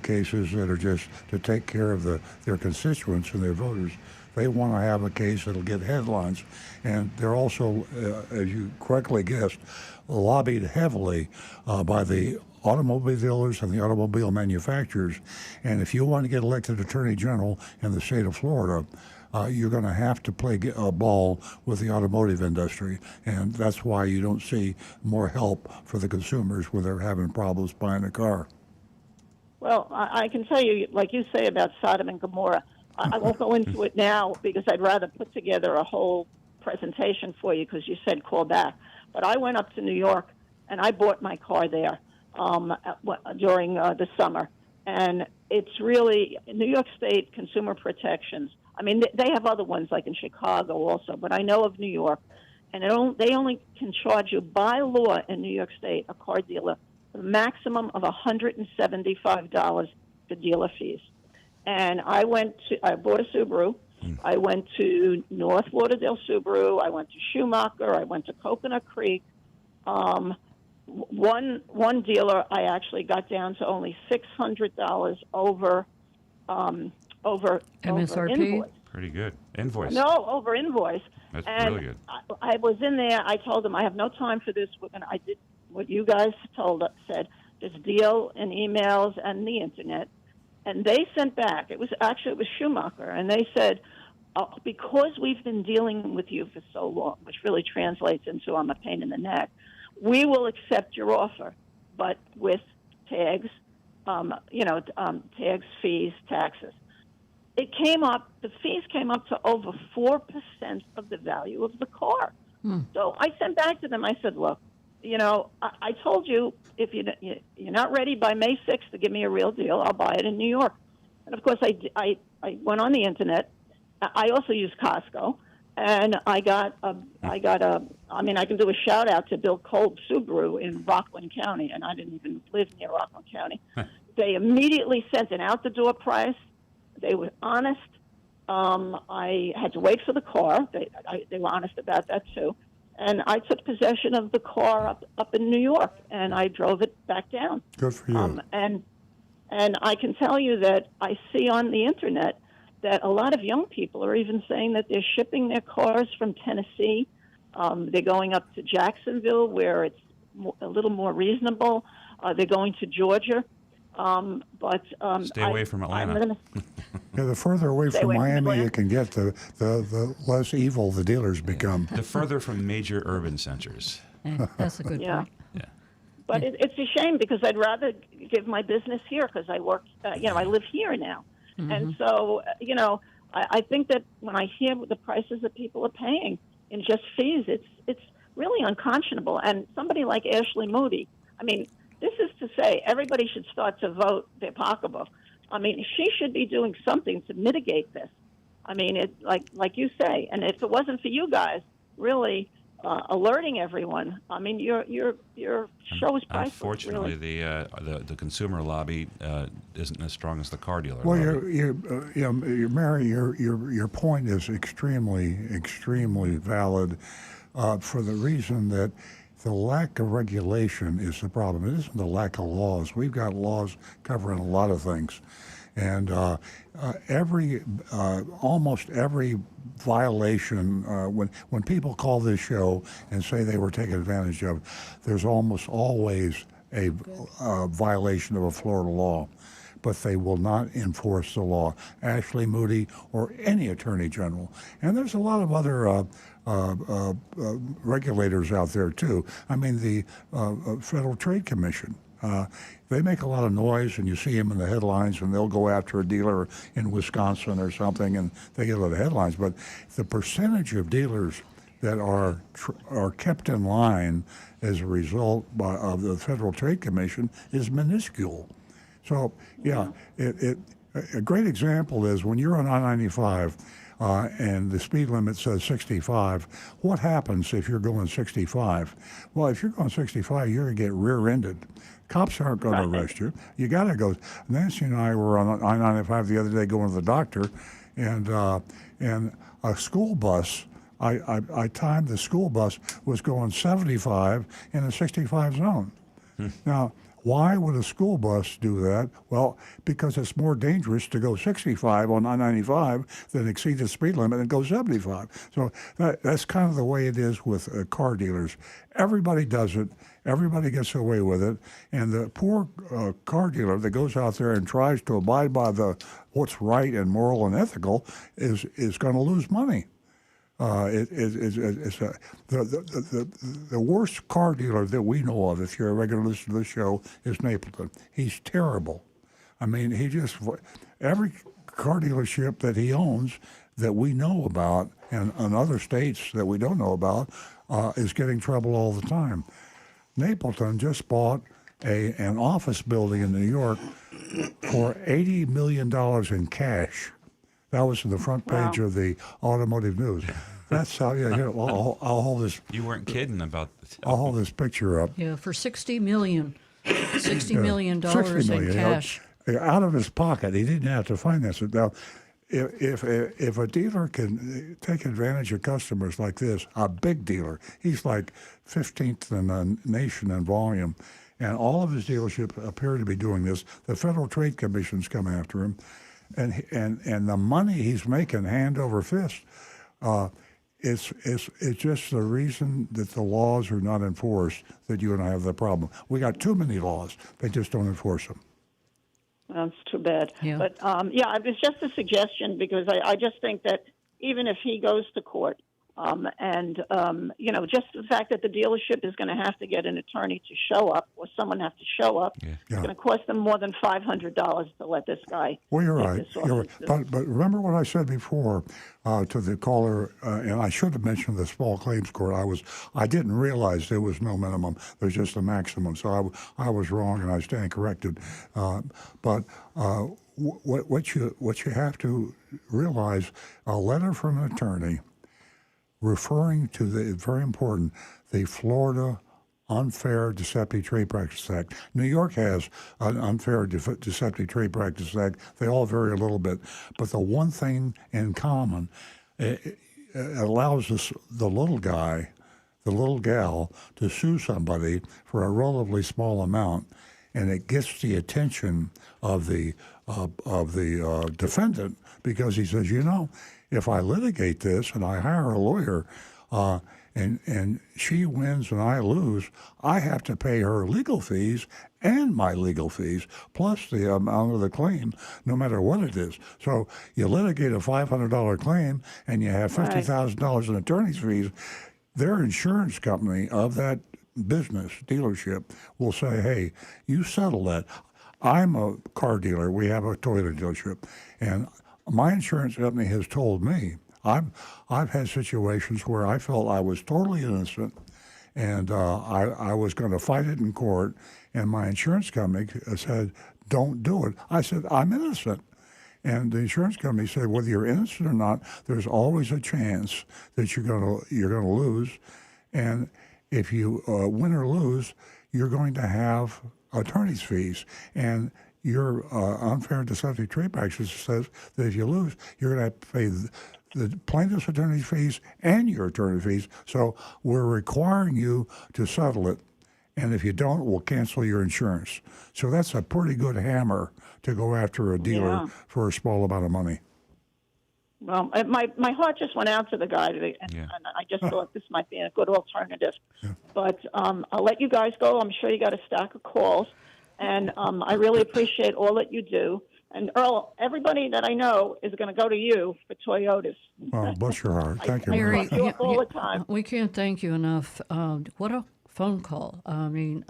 cases that are just to take care of their constituents and their voters. They want to have a case that'll get headlines. And they're also, as you correctly guessed, lobbied heavily by the automobile dealers and the automobile manufacturers. And if you want to get elected Attorney General in the state of Florida, you're going to have to play ball with the automotive industry. And that's why you don't see more help for the consumers when they're having problems buying a car. Well, I can tell you, like you say about Sodom and Gomorrah, I won't go into it now because I'd rather put together a whole presentation for you because you said call back. But I went up to New York and I bought my car there during the summer. And it's really New York State Consumer Protections. They have other ones like in Chicago also, but I know of New York. And they only can charge you by law in New York State, a car dealer, a maximum of $175 for dealer fees. And I bought a Subaru. I went to North Lauderdale Subaru. I went to Schumacher. I went to Coconut Creek. One dealer, I actually got down to only $600 over MSRP. invoice. Pretty good. Invoice. No, over invoice. That's and really good. I was in there. I told them I have no time for this. I did what you guys said. Just deal in emails and the internet. And they sent back. It was Schumacher, and they said, because we've been dealing with you for so long, which really translates into I'm a pain in the neck, we will accept your offer, but with tags, tags, fees, taxes. The fees came up to over 4% of the value of the car. So I sent back to them. I said, look, I told you if you're not ready by May 6th to give me a real deal, I'll buy it in New York. And of course, I went on the internet. I also use Costco, and I can do a shout out to Bill Kolb Subaru in Rockland County, and I didn't even live near Rockland County. They immediately sent an out the door price. They were honest. I had to wait for the car. They were honest about that too. and I took possession of the car up in New York, and I drove it back down. Good for you. And I can tell you that I see on the internet that a lot of young people are even saying that they're shipping their cars from Tennessee. They're going up to Jacksonville, where it's a little more reasonable. They're going to Georgia. Stay away from Atlanta. Yeah, the further away Stay from away from Miami Atlanta. you can get, the less evil the dealers become. The further from major urban centers. That's a good Yeah. point. Yeah. But it's a shame because I'd rather give my business here because I work, I live here now. And so, I think that when I hear the prices that people are paying in just fees, it's really unconscionable. And somebody like Ashley Moody, I mean, this is to say everybody should start to vote their pocketbook. I mean, she should be doing something to mitigate this. I mean, it like you say, and if it wasn't for you guys really alerting everyone, I mean, your show is priceless. Unfortunately, really. the consumer lobby isn't as strong as the car dealer. Well, lobby. Mary, your point is extremely valid for the reason that the lack of regulation is the problem. It isn't the lack of laws. We've got laws covering a lot of things, and almost every violation, when people call this show and say they were taken advantage of, there's almost always a violation of a Florida law, but they will not enforce the law. Ashley Moody or any attorney general, and there's a lot of other regulators out there too. I mean, the Federal Trade Commission. They make a lot of noise, and you see them in the headlines, and they'll go after a dealer in Wisconsin or something, and they get a lot of headlines. But the percentage of dealers that are kept in line as a result of the Federal Trade Commission is minuscule. So, yeah, a great example is when you're on I-95 and the speed limit says 65, what happens if you're going 65? Well, if you're going 65, you're going to get rear-ended. Cops aren't going to arrest you. You got to go. Nancy and I were on I-95 the other day going to the doctor, and a school bus, I timed the school bus was going 75 in a 65 zone. Now, why would a school bus do that? Well, because it's more dangerous to go 65 on I-95 than exceed the speed limit and go 75. So that's kind of the way it is with car dealers. Everybody does it. Everybody gets away with it. And the poor car dealer that goes out there and tries to abide by what's right and moral and ethical is going to lose money. The worst car dealer that we know of, if you're a regular listener to the show, is Napleton. He's terrible. I mean, every car dealership that he owns that we know about and other states that we don't know about is getting trouble all the time. Napleton just bought an office building in New York for $80 million in cash. That was in the front page of the Automotive News. That's how. Yeah, here, I'll hold this. You weren't kidding about this. I'll hold this picture up. Yeah, for $60 million dollars in cash. Out of his pocket. He didn't have to finance it. Now, if a dealer can take advantage of customers like this, a big dealer, he's like 15th in the nation in volume, and all of his dealerships appear to be doing this. The Federal Trade Commission's come after him, and the money he's making hand over fist. It's just the reason that the laws are not enforced that you and I have the problem. We got too many laws; they just don't enforce them. That's too bad. Yeah. But, it was just a suggestion because I just think that even if he goes to court, just the fact that the dealership is going to have to get an attorney to show up or someone have to show up, it's going to cost them more than $500 to let this guy. Well, you're take right. this off You're his right. bill. But remember what I said before to the caller, and I should have mentioned the small claims court. I didn't realize there was no minimum. There's just a maximum. So I was wrong, and I stand corrected. But what you have to realize, a letter from an attorney referring to very important, the Florida Unfair Deceptive Trade Practices Act. New York has an Unfair Deceptive Trade Practices Act. They all vary a little bit, but the one thing in common, it allows the little guy, the little gal to sue somebody for a relatively small amount, and it gets the attention of the defendant, because he says, if I litigate this and I hire a lawyer, and she wins and I lose, I have to pay her legal fees and my legal fees, plus the amount of the claim, no matter what it is. So you litigate a $500 claim and you have $50,000 in attorney's fees. Their insurance company of that business dealership will say, hey, you settle that. I'm a car dealer. We have a Toyota dealership. And my insurance company has told me, I've had situations where I felt I was totally innocent, and I was going to fight it in court, and my insurance company said, don't do it. I said, I'm innocent. And the insurance company said, whether you're innocent or not, there's always a chance that you're going to lose. And if you win or lose, you're going to have attorney's fees. And your unfair and deceptive trade practices says that if you lose, you're going to have to pay the plaintiff's attorney fees and your attorney fees. So we're requiring you to settle it. And if you don't, we'll cancel your insurance. So that's a pretty good hammer to go after a dealer for a small amount of money. Well, my heart just went out to the guy today, and I just thought this might be a good alternative. Yeah. But I'll let you guys go. I'm sure you got a stack of calls, and I really appreciate all that you do. And Earl, everybody that I know is going to go to you for Toyotas. Well, bless your heart. Thank you. Mary, all the time. We can't thank you enough. What a phone call. I mean,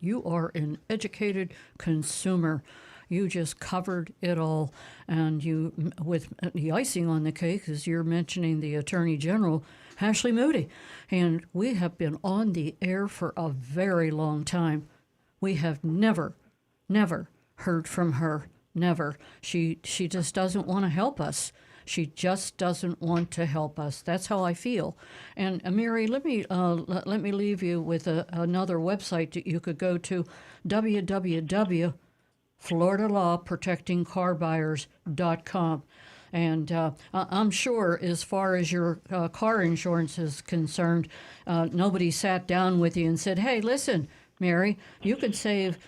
you are an educated consumer. You just covered it all, and you, with the icing on the cake, is you're mentioning the Attorney General, Ashley Moody, and we have been on the air for a very long time. We have never heard from her. Never. She just doesn't want to help us. She just doesn't want to help us. That's how I feel. And Mary, let me leave you with another website that you could go to, www.floridalawprotectingcarbuyers.com. And I'm sure, as far as your car insurance is concerned, nobody sat down with you and said, hey, listen, Mary, you could save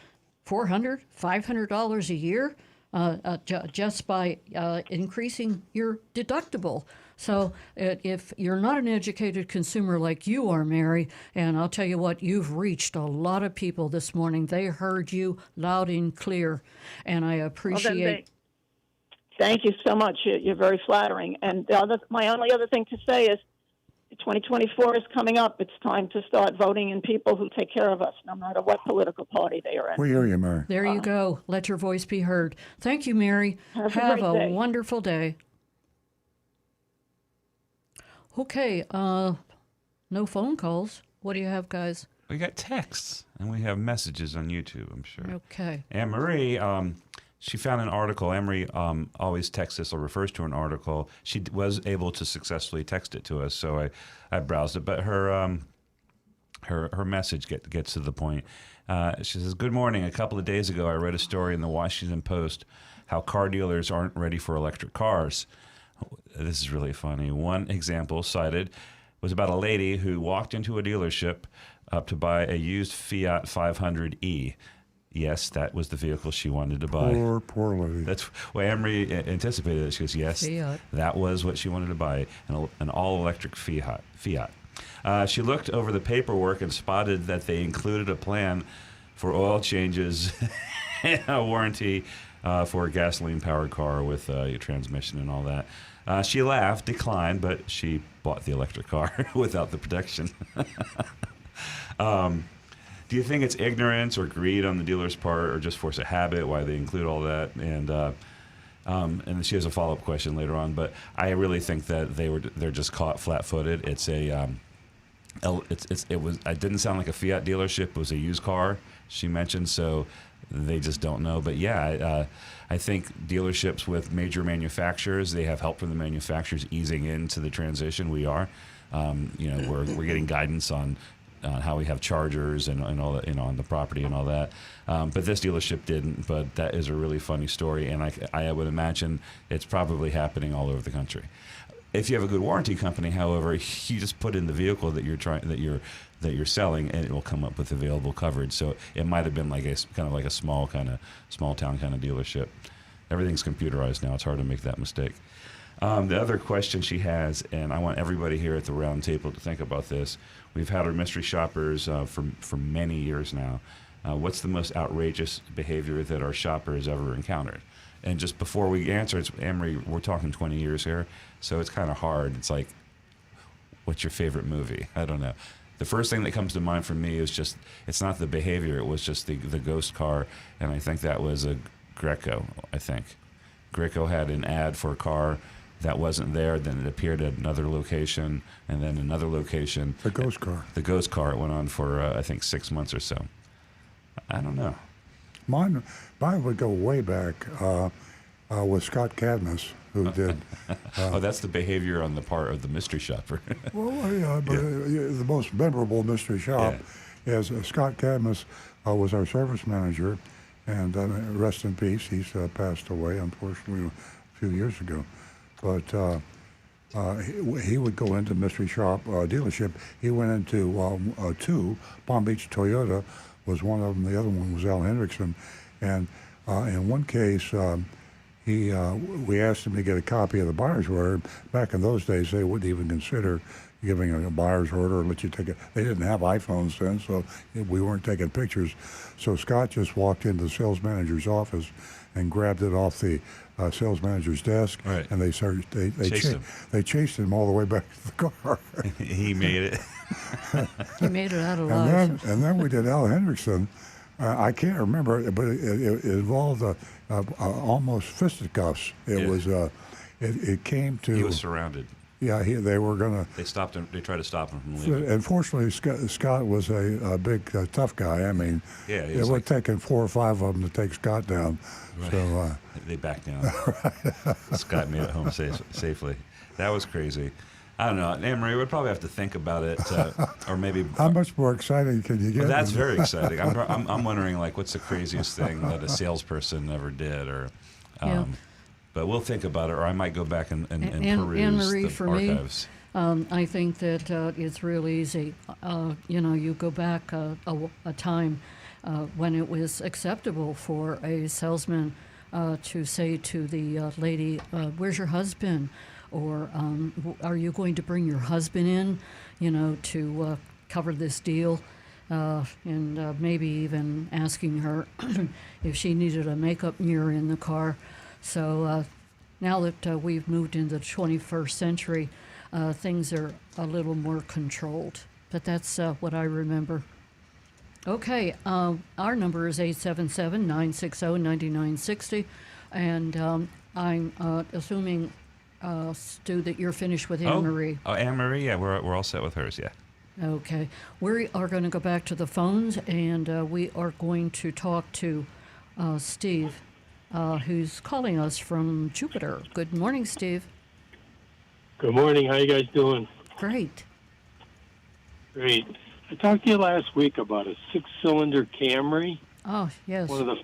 $400, $500 a year just by increasing your deductible. So if you're not an educated consumer like you are, Mary, and I'll tell you what, you've reached a lot of people this morning. They heard you loud and clear, and I appreciate. Thank you so much. You're very flattering. And my only other thing to say is 2024 is coming up. It's time to start voting in people who take care of us, no matter what political party they are in. We hear you, Mary. There you go. Let your voice be heard. Thank you, Mary. Have a wonderful day. Okay, no phone calls. What do you have, guys? We got texts, and we have messages on YouTube, I'm sure. Okay. Anne Marie, she found an article. Anne Marie always texts us or refers to an article. She was able to successfully text it to us, so I browsed it. But her message gets to the point. She says, "Good morning. A couple of days ago, I read a story in the Washington Post how car dealers aren't ready for electric cars. This is really funny. One example cited was about a lady who walked into a dealership to buy a used Fiat 500e. Yes, that was the vehicle she wanted to buy. Poor lady. That's well, Anne-Marie anticipated it. She goes, yes, Fiat. That was what she wanted to buy, an all-electric Fiat. She looked over the paperwork and spotted that they included a plan for oil changes and a warranty for a gasoline-powered car with your transmission and all that. She laughed, declined, but she bought the electric car without the protection. Do you think it's ignorance or greed on the dealer's part, or just force of habit why they include all that? And she has a follow-up question later on, but I really think that they're just caught flat-footed. It didn't sound like a Fiat dealership. It was a used car, she mentioned, so they just don't know. But yeah, I think dealerships with major manufacturers, they have help from the manufacturers easing into the transition. We are, we're getting guidance on how we have chargers and all that, on the property and all that. But this dealership didn't. But that is a really funny story, and I would imagine it's probably happening all over the country. If you have a good warranty company, however, you just put in the vehicle that you're selling, and it will come up with available coverage. So it might have been like a small town kind of dealership. Everything's computerized now. It's hard to make that mistake. The other question she has, and I want everybody here at the round table to think about this. We've had our mystery shoppers for many years now. What's the most outrageous behavior that our shopper has ever encountered? And just before we answer, Anne-Marie, we're talking 20 years here, so it's kind of hard. It's like, what's your favorite movie? I don't know. The first thing that comes to mind for me is just, it's not the behavior, it was just the ghost car, and I think that was a Greco, I think. Greco had an ad for a car that wasn't there, then it appeared at another location, and then another location. The ghost car. The ghost car, it went on for, I think, 6 months or so. I don't know. Mine would go way back with Scott Cadmus, who did. Oh, that's the behavior on the part of the mystery shopper. Well, yeah, but the most memorable mystery shop is Scott Cadmus was our service manager, and rest in peace. He's passed away, unfortunately, a few years ago. But he would go into mystery shop dealership. He went into two. Palm Beach Toyota was one of them. The other one was Al Hendrickson. And in one case, we asked him to get a copy of the buyer's order. Back in those days, they wouldn't even consider giving a buyer's order or let you take it. They didn't have iPhones then, so we weren't taking pictures. So Scott just walked into the sales manager's office and grabbed it off the sales manager's desk, right. And they chased him all the way back to the car. He made it. He made it out alive. And then we did Al Hendrickson. I can't remember, but it involved almost fisticuffs. It came to. He was surrounded. Yeah, they were gonna. They stopped him. They tried to stop him from leaving. Unfortunately, Scott was a big, tough guy. I mean, it would take 4 or 5 of them to take Scott down. Right. So they backed down. Scott made it home safely. That was crazy. I don't know. Anne-Marie would probably have to think about it, or maybe. How much more exciting can you get? Well, that's very exciting. I'm wondering, like, what's the craziest thing that a salesperson ever did, or. But we'll think about it, or I might go back and peruse Anne-Marie, the for archives. Me, I think that it's real easy. You go back a time when it was acceptable for a salesman to say to the lady, "Where's your husband?" Or "Are you going to bring your husband in, to cover this deal?" And maybe even asking her if she needed a makeup mirror in the car. So now that we've moved into the 21st century, things are a little more controlled. But that's what I remember. Okay, our number is 877-960-9960. And I'm assuming, Stu, that you're finished with Anne-Marie. Oh, Anne-Marie, yeah, we're all set with hers, yeah. Okay. We are going to go back to the phones, and we are going to talk to Steve, who's calling us from Jupiter. Good morning, Steve. Good morning. How you guys doing? Great. Great. I talked to you last week about a 6-cylinder Camry. Oh, yes. One of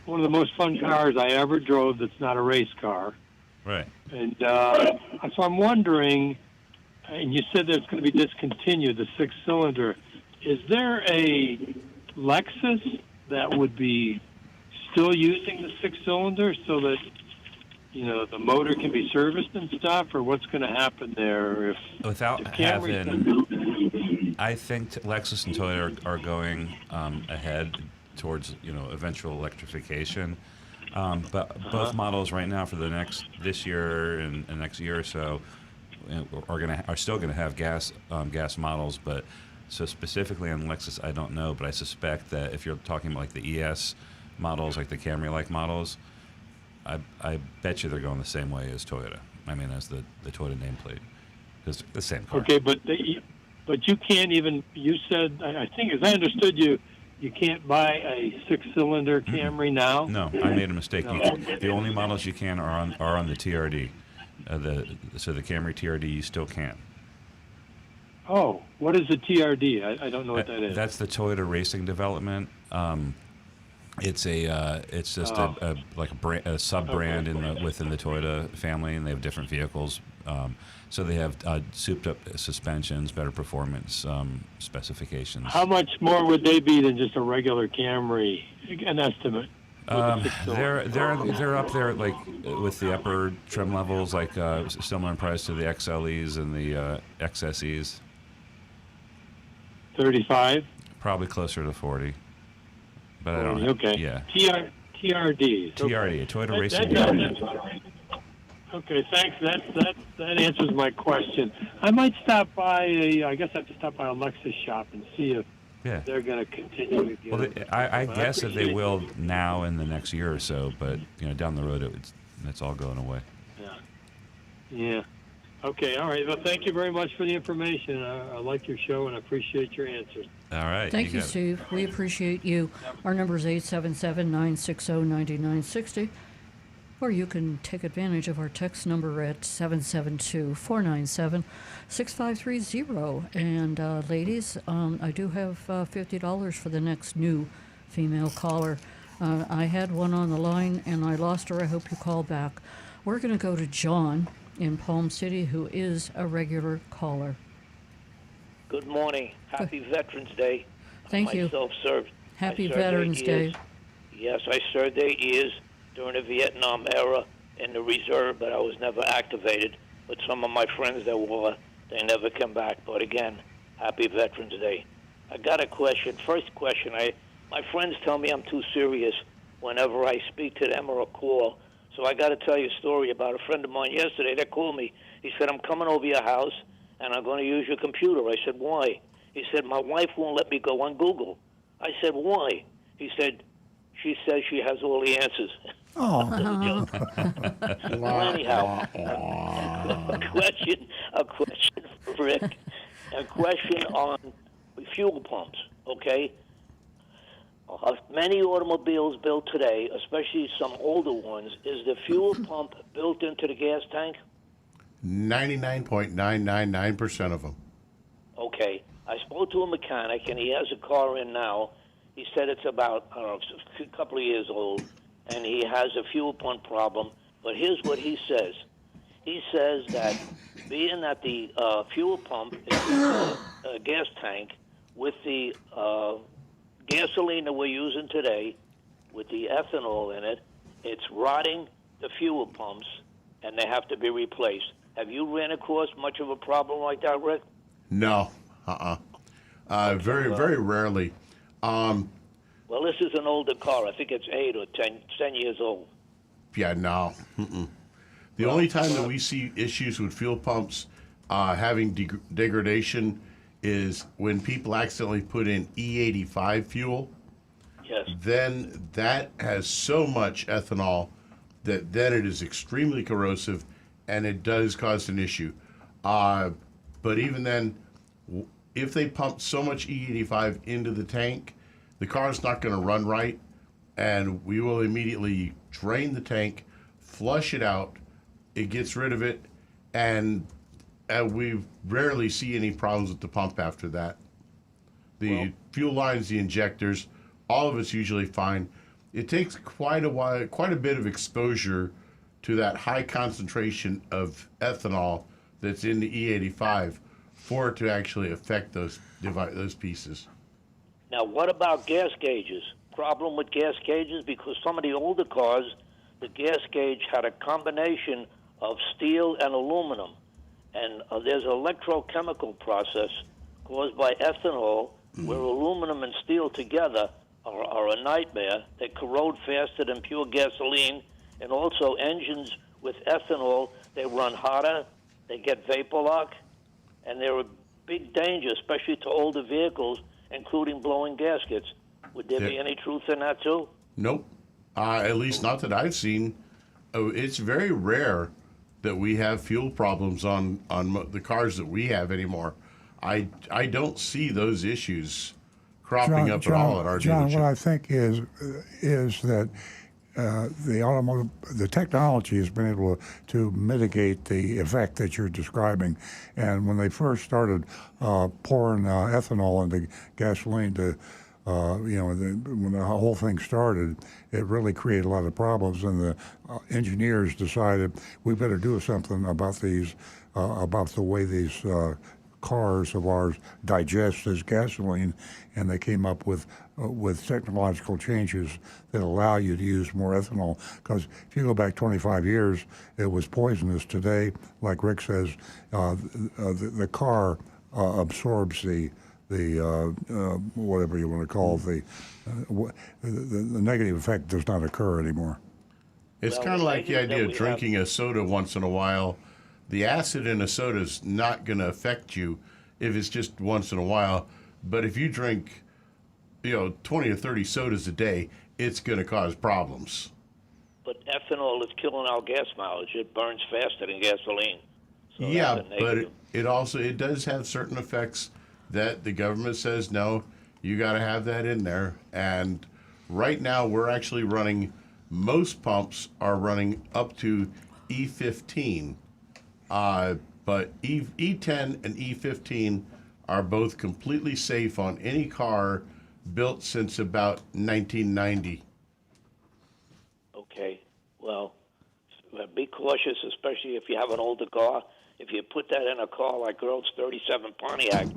the most fun cars I ever drove that's not a race car. Right. And so I'm wondering, and you said that it's going to be discontinued, the 6-cylinder. Is there a Lexus that would be still using the 6-cylinder so that, the motor can be serviced and stuff, or what's going to happen there if without having? I think Lexus and Toyota are going ahead towards eventual electrification, but both models right now for this year and next year or so are still gonna have gas models, but so specifically on Lexus I don't know, but I suspect that if you're talking about like the ES models, like the Camry-like models, I bet you they're going the same way as Toyota. I mean, as the Toyota nameplate, because the same car. Okay, but you can't even. You said, I think, as I understood you can't buy a 6-cylinder Camry now. No, I made a mistake. No. The only models you can are on the TRD. So the Camry TRD you still can. Oh, what is the TRD? I don't know what that is. That's the Toyota Racing Development It's just a sub brand within the Toyota family, and they have different vehicles. So they have souped up suspensions, better performance specifications. How much more would they be than just a regular Camry? An estimate. They're up there like with the upper trim levels, like similar in price to the XLEs and the XSEs. 35. Probably closer to 40. But I don't know. Okay. Yeah. TRDs. TRD, Toyota Racing. Okay, thanks. That answers my question. I might stop by I guess I have to stop by a Lexus shop and see if they're going to continue. Well, I guess that they will now in the next year or so, but down the road it's all going away. Yeah. Okay. All right. Well, thank you very much for the information. I like your show and I appreciate your answers. All right. Thank you, Steve. We appreciate you. Our number is 877-960-9960. Or you can take advantage of our text number at 772-497-6530. And ladies, I do have $50 for the next new female caller. I had one on the line and I lost her. I hope you call back. We're going to go to John in Palm City, who is a regular caller. Good morning. Happy Veterans Day. Thank you. Self-served. Happy Veterans Day. Yes, I served 8 years during the Vietnam era in the reserve, but I was never activated. But some of my friends that were, they never came back. But again, happy Veterans Day. I got a question. First question, my friends tell me I'm too serious whenever I speak to them or call. So I got to tell you a story about a friend of mine yesterday that called me. He said, I'm coming over your house, and I'm going to use your computer. I said, why? He said, my wife won't let me go on Google. I said, why? He said, she says she has all the answers. Oh. Well, anyhow, a question for Rick. A question on fuel pumps, okay? Many automobiles built today, especially some older ones, is the fuel pump built into the gas tank? 99.999% of them. Okay. I spoke to a mechanic, and he has a car in now. He said it's about, I don't know, a couple of years old, and he has a fuel pump problem. But here's what he says. He says that being that the fuel pump is a gas tank with the gasoline that we're using today, with the ethanol in it, it's rotting the fuel pumps, and they have to be replaced. Have you ran across much of a problem like that, Rick? No. Very, very rarely. Well, this is an older car. I think it's 8 or 10 years old. Yeah, no. The only time that we see issues with fuel pumps having degradation is when people accidentally put in E85 fuel. Yes. Then that has so much ethanol that then it is extremely corrosive, and it does cause an issue. But even then, if they pump so much E85 into the tank, the car is not going to run right, and we will immediately drain the tank, flush it out, it gets rid of it, and we rarely see any problems with the pump after that. The fuel lines, the injectors, all of it's usually fine. It takes quite a bit of exposure to that high concentration of ethanol that's in the E85 for it to actually affect those pieces. Now, what about gas gauges? Problem with gas gauges? Because some of the older cars, the gas gauge had a combination of steel and aluminum. And there's an electrochemical process caused by ethanol where aluminum and steel together are a nightmare. They corrode faster than pure gasoline. And also engines with ethanol, they run hotter, they get vapor lock, and they're a big danger, especially to older vehicles, including blowing gaskets. Would there be any truth in that, too? Nope. At least not that I've seen. It's very rare that we have fuel problems on the cars that we have anymore. I don't see those issues cropping up at all at our John, dealership. what I think is that the technology has been able to mitigate the effect that you're describing. And when they first started pouring ethanol into gasoline to when the whole thing started, it really created a lot of problems, and the engineers decided we better do something about about the way these cars of ours digest this gasoline, and they came up with technological changes that allow you to use more ethanol. Because if you go back 25 years, it was poisonous. Today, like Rick says, the car absorbs the whatever you want to call it, the negative effect does not occur anymore. It's kind of like the idea of drinking a soda once in a while. The acid in a soda is not going to affect you if it's just once in a while. But if you drink, 20 or 30 sodas a day, it's going to cause problems. But ethanol is killing our gas mileage. It burns faster than gasoline. So Yeah, that's a but negative. it does have certain effects that the government says, no, you got to have that in there. And right now we're actually running, most pumps are running up to E15. But E10 and E15 are both completely safe on any car built since about 1990. Okay. Well, be cautious, especially if you have an older car. If you put that in a car like Earl's 37 Pontiac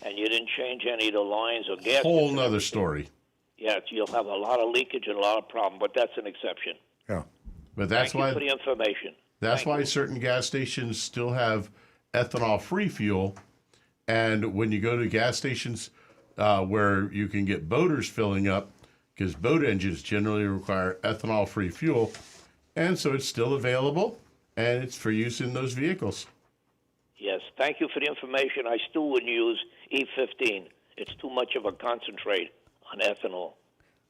and you didn't change any of the lines or gas, Whole nother story. yeah, you'll have a lot of leakage and a lot of problem. But that's an exception. Yeah, but that's Thank why you for the information. that's Thank why you. certain gas stations still have ethanol-free fuel. And when you go to gas stations where you can get boaters filling up, because boat engines generally require ethanol-free fuel, and so it's still available, and it's for use in those vehicles. Yes, thank you for the information. I still wouldn't use E15. It's too much of a concentrate on ethanol.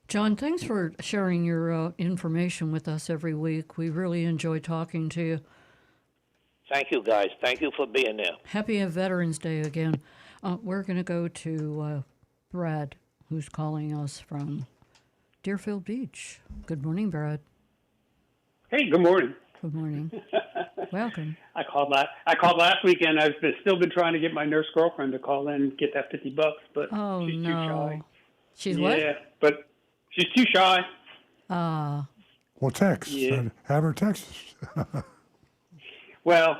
John, thanks for sharing your information with us every week. We really enjoy talking to you. Thank you, guys. Thank you for being there. Happy Veterans Day again. We're going to go to Brad, who's calling us from Deerfield Beach. Good morning, Brad. Hey, good morning. Good morning. Welcome. I called last weekend. I've still been trying to get my nurse girlfriend to call in and get that $50, but Oh, she's no. too shy. She's yeah, what? but she's too shy. Well, text. Yeah. Have her text us. Well,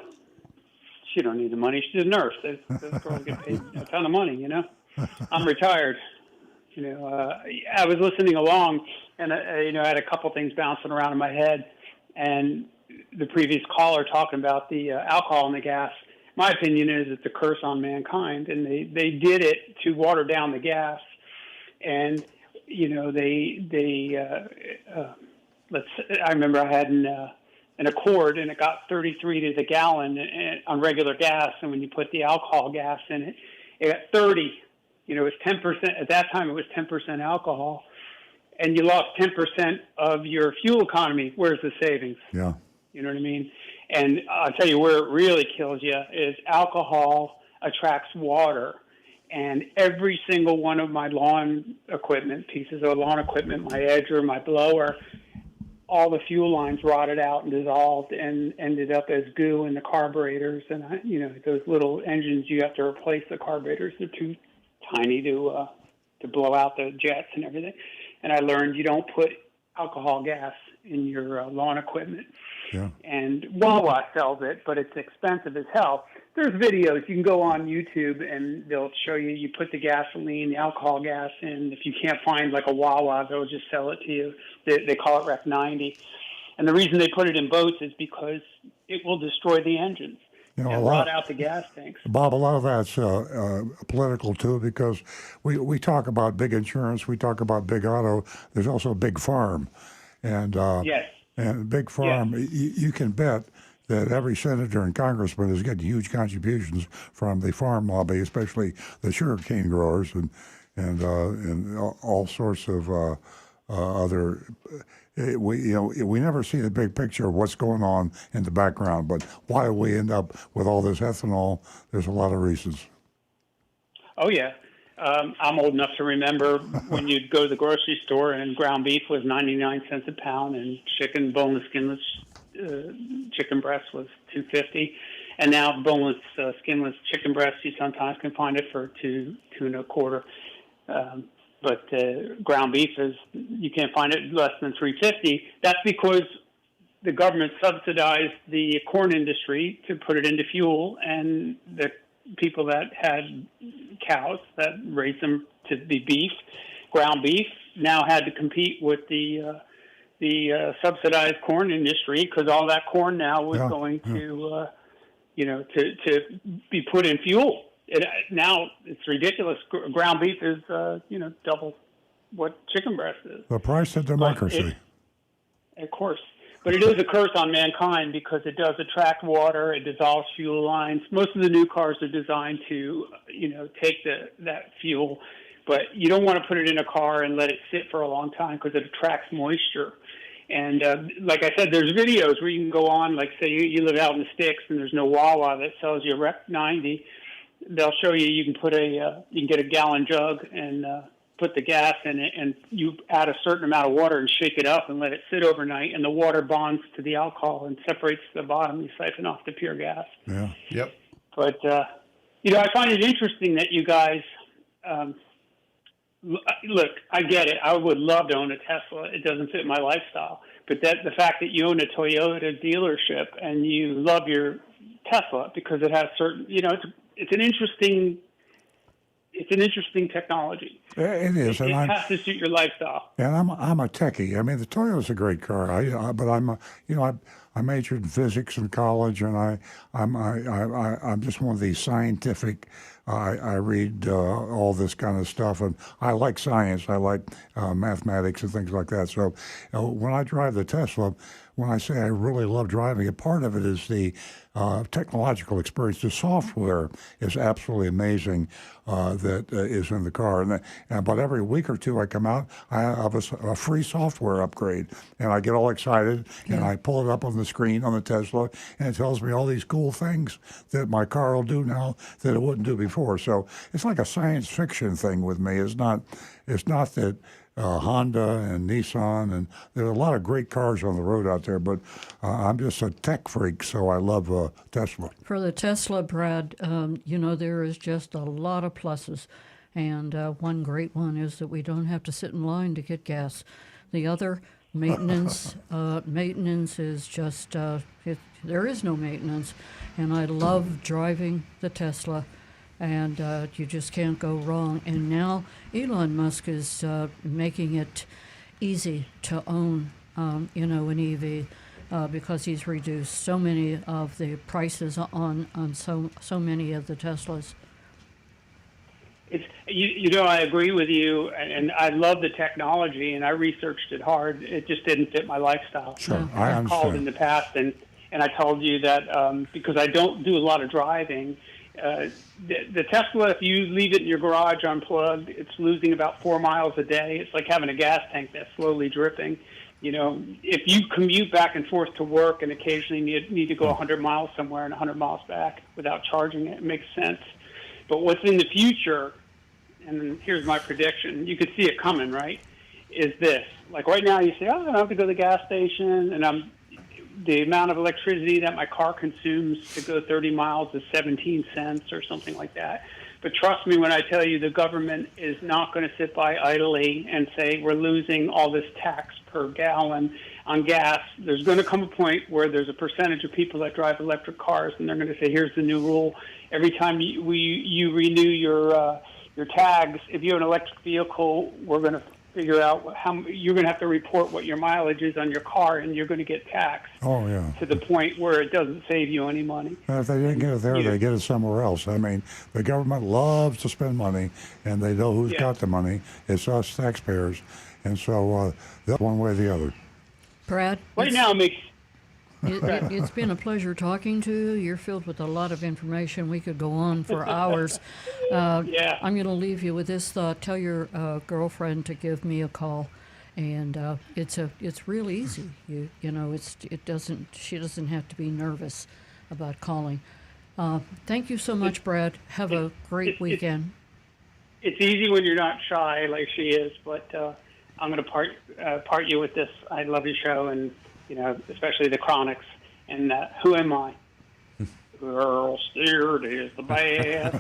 she don't need the money. She's a nurse. Those girls get paid a ton of money, I'm retired. I was listening along, and I had a couple things bouncing around in my head, and the previous caller talking about the alcohol in the gas. My opinion is it's a curse on mankind, and they did it to water down the gas, and I remember I had an Accord, and it got 33 to the gallon on regular gas, and when you put the alcohol gas in it, it got 30. It was 10%. At that time, it was 10% alcohol, and you lost 10% of your fuel economy. Where's the savings? Yeah. You know what I mean? And I'll tell you where it really kills you is alcohol attracts water. And every single one of my lawn equipment, pieces of lawn equipment, my edger, my blower, all the fuel lines rotted out and dissolved and ended up as goo in the carburetors. And, those little engines, you have to replace the carburetors. They're too tiny to blow out the jets and everything. And I learned you don't put alcohol gas in your lawn equipment. Yeah. And Wawa sells it, but it's expensive as hell. There's videos. You can go on YouTube, and they'll show you put the gasoline, the alcohol gas in. If you can't find, like, a Wawa, they'll just sell it to you. They call it Rec 90. And the reason they put it in boats is because it will destroy the engines and rot out the gas tanks. Bob, a lot of that's political, too, because we talk about big insurance, we talk about big auto. There's also big farm. And yes. And big farm, you can bet that every senator and congressman is getting huge contributions from the farm lobby, especially the sugarcane growers and all sorts of other. We never see the big picture of what's going on in the background, but why we end up with all this ethanol, there's a lot of reasons. Oh, yeah. I'm old enough to remember when you'd go to the grocery store and ground beef was 99 cents a pound, and chicken, boneless, skinless chicken breast was $2.50, and now boneless, skinless chicken breast you sometimes can find it for $2.25. but ground beef is you can't find it less than $3.50. That's because the government subsidized the corn industry to put it into fuel, and the people that had cows that raised them to be beef, ground beef, now had to compete with the subsidized corn industry because all that corn now was going to, to be put in fuel. Now it's ridiculous. Ground beef is, double what chicken breast is. The price of democracy. Of course. But it is a curse on mankind because it does attract water, it dissolves fuel lines. Most of the new cars are designed to, take that fuel, but you don't want to put it in a car and let it sit for a long time because it attracts moisture. And like I said, there's videos where you can go on, like say you live out in the sticks and there's no Wawa that sells you a Rec 90. They'll show you can put you can get a gallon jug and put the gas in it, and you add a certain amount of water and shake it up and let it sit overnight, and the water bonds to the alcohol and separates the bottom. You siphon off the pure gas. Yeah. Yep. But I find it interesting that you guys. Look, I get it. I would love to own a Tesla. It doesn't fit my lifestyle. But the fact that you own a Toyota dealership and you love your Tesla because it has certain, it's an interesting technology. It is, It and has to suit your lifestyle. And I'm a techie. I mean, the Toyota's a great car. But I majored in physics in college, and I'm just one of these scientific. I read all this kind of stuff, and I like science. I like mathematics and things like that. So when I drive the Tesla, when I say I really love driving it, part of it is the technological experience. The software is absolutely amazing that is in the car. And about every week or two I come out, I have a free software upgrade. And I get all excited, and I pull it up on the screen on the Tesla, and it tells me all these cool things that my car will do now that it wouldn't do before. So it's like a science fiction thing with me. It's not that Honda and Nissan, and there are a lot of great cars on the road out there, but I'm just a tech freak, so I love Tesla. For the Tesla, Brad, there is just a lot of pluses. And one great one is that we don't have to sit in line to get gas. The other, maintenance is just, there is no maintenance. And I love driving the Tesla. And you just can't go wrong. And now Elon Musk is making it easy to own, an EV because he's reduced so many of the prices on so many of the Teslas. I agree with you, and I love the technology, and I researched it hard. It just didn't fit my lifestyle. Sure, I understand. called in the past, and I told you that because I don't do a lot of driving. The Tesla, if you leave it in your garage unplugged, it's losing about 4 miles a day. It's like having a gas tank that's slowly dripping. If you commute back and forth to work and occasionally need to go 100 miles somewhere and 100 miles back without charging it, it makes sense. But what's in the future, and here's my prediction, you could see it coming, right, is this. Like right now you say, I don't have to go to the gas station, and the amount of electricity that my car consumes to go 30 miles is 17 cents or something like that. But trust me when I tell you the government is not going to sit by idly and say we're losing all this tax per gallon on gas. There's going to come a point where there's a percentage of people that drive electric cars, and they're going to say, here's the new rule. Every time you renew your tags, if you have an electric vehicle, we're going to figure out how you're going to have to report what your mileage is on your car, and you're going to get taxed. Oh, yeah. To the point where it doesn't save you any money. If they didn't get it there, they get it somewhere else. I mean, the government loves to spend money, and they know who's got the money. It's us taxpayers. And so that's one way or the other. Brad? Right now it makes... It's been a pleasure talking to you. You're filled with a lot of information. We could go on for hours. I'm going to leave you with this thought. Tell your girlfriend to give me a call, and it's real easy. She doesn't have to be nervous about calling. Thank you so much, Brad. Have a great weekend. It's easy when you're not shy like she is, but I'm going to part you with this. I love your show, and especially the Chronics, and Who Am I? Earl Steers is the best.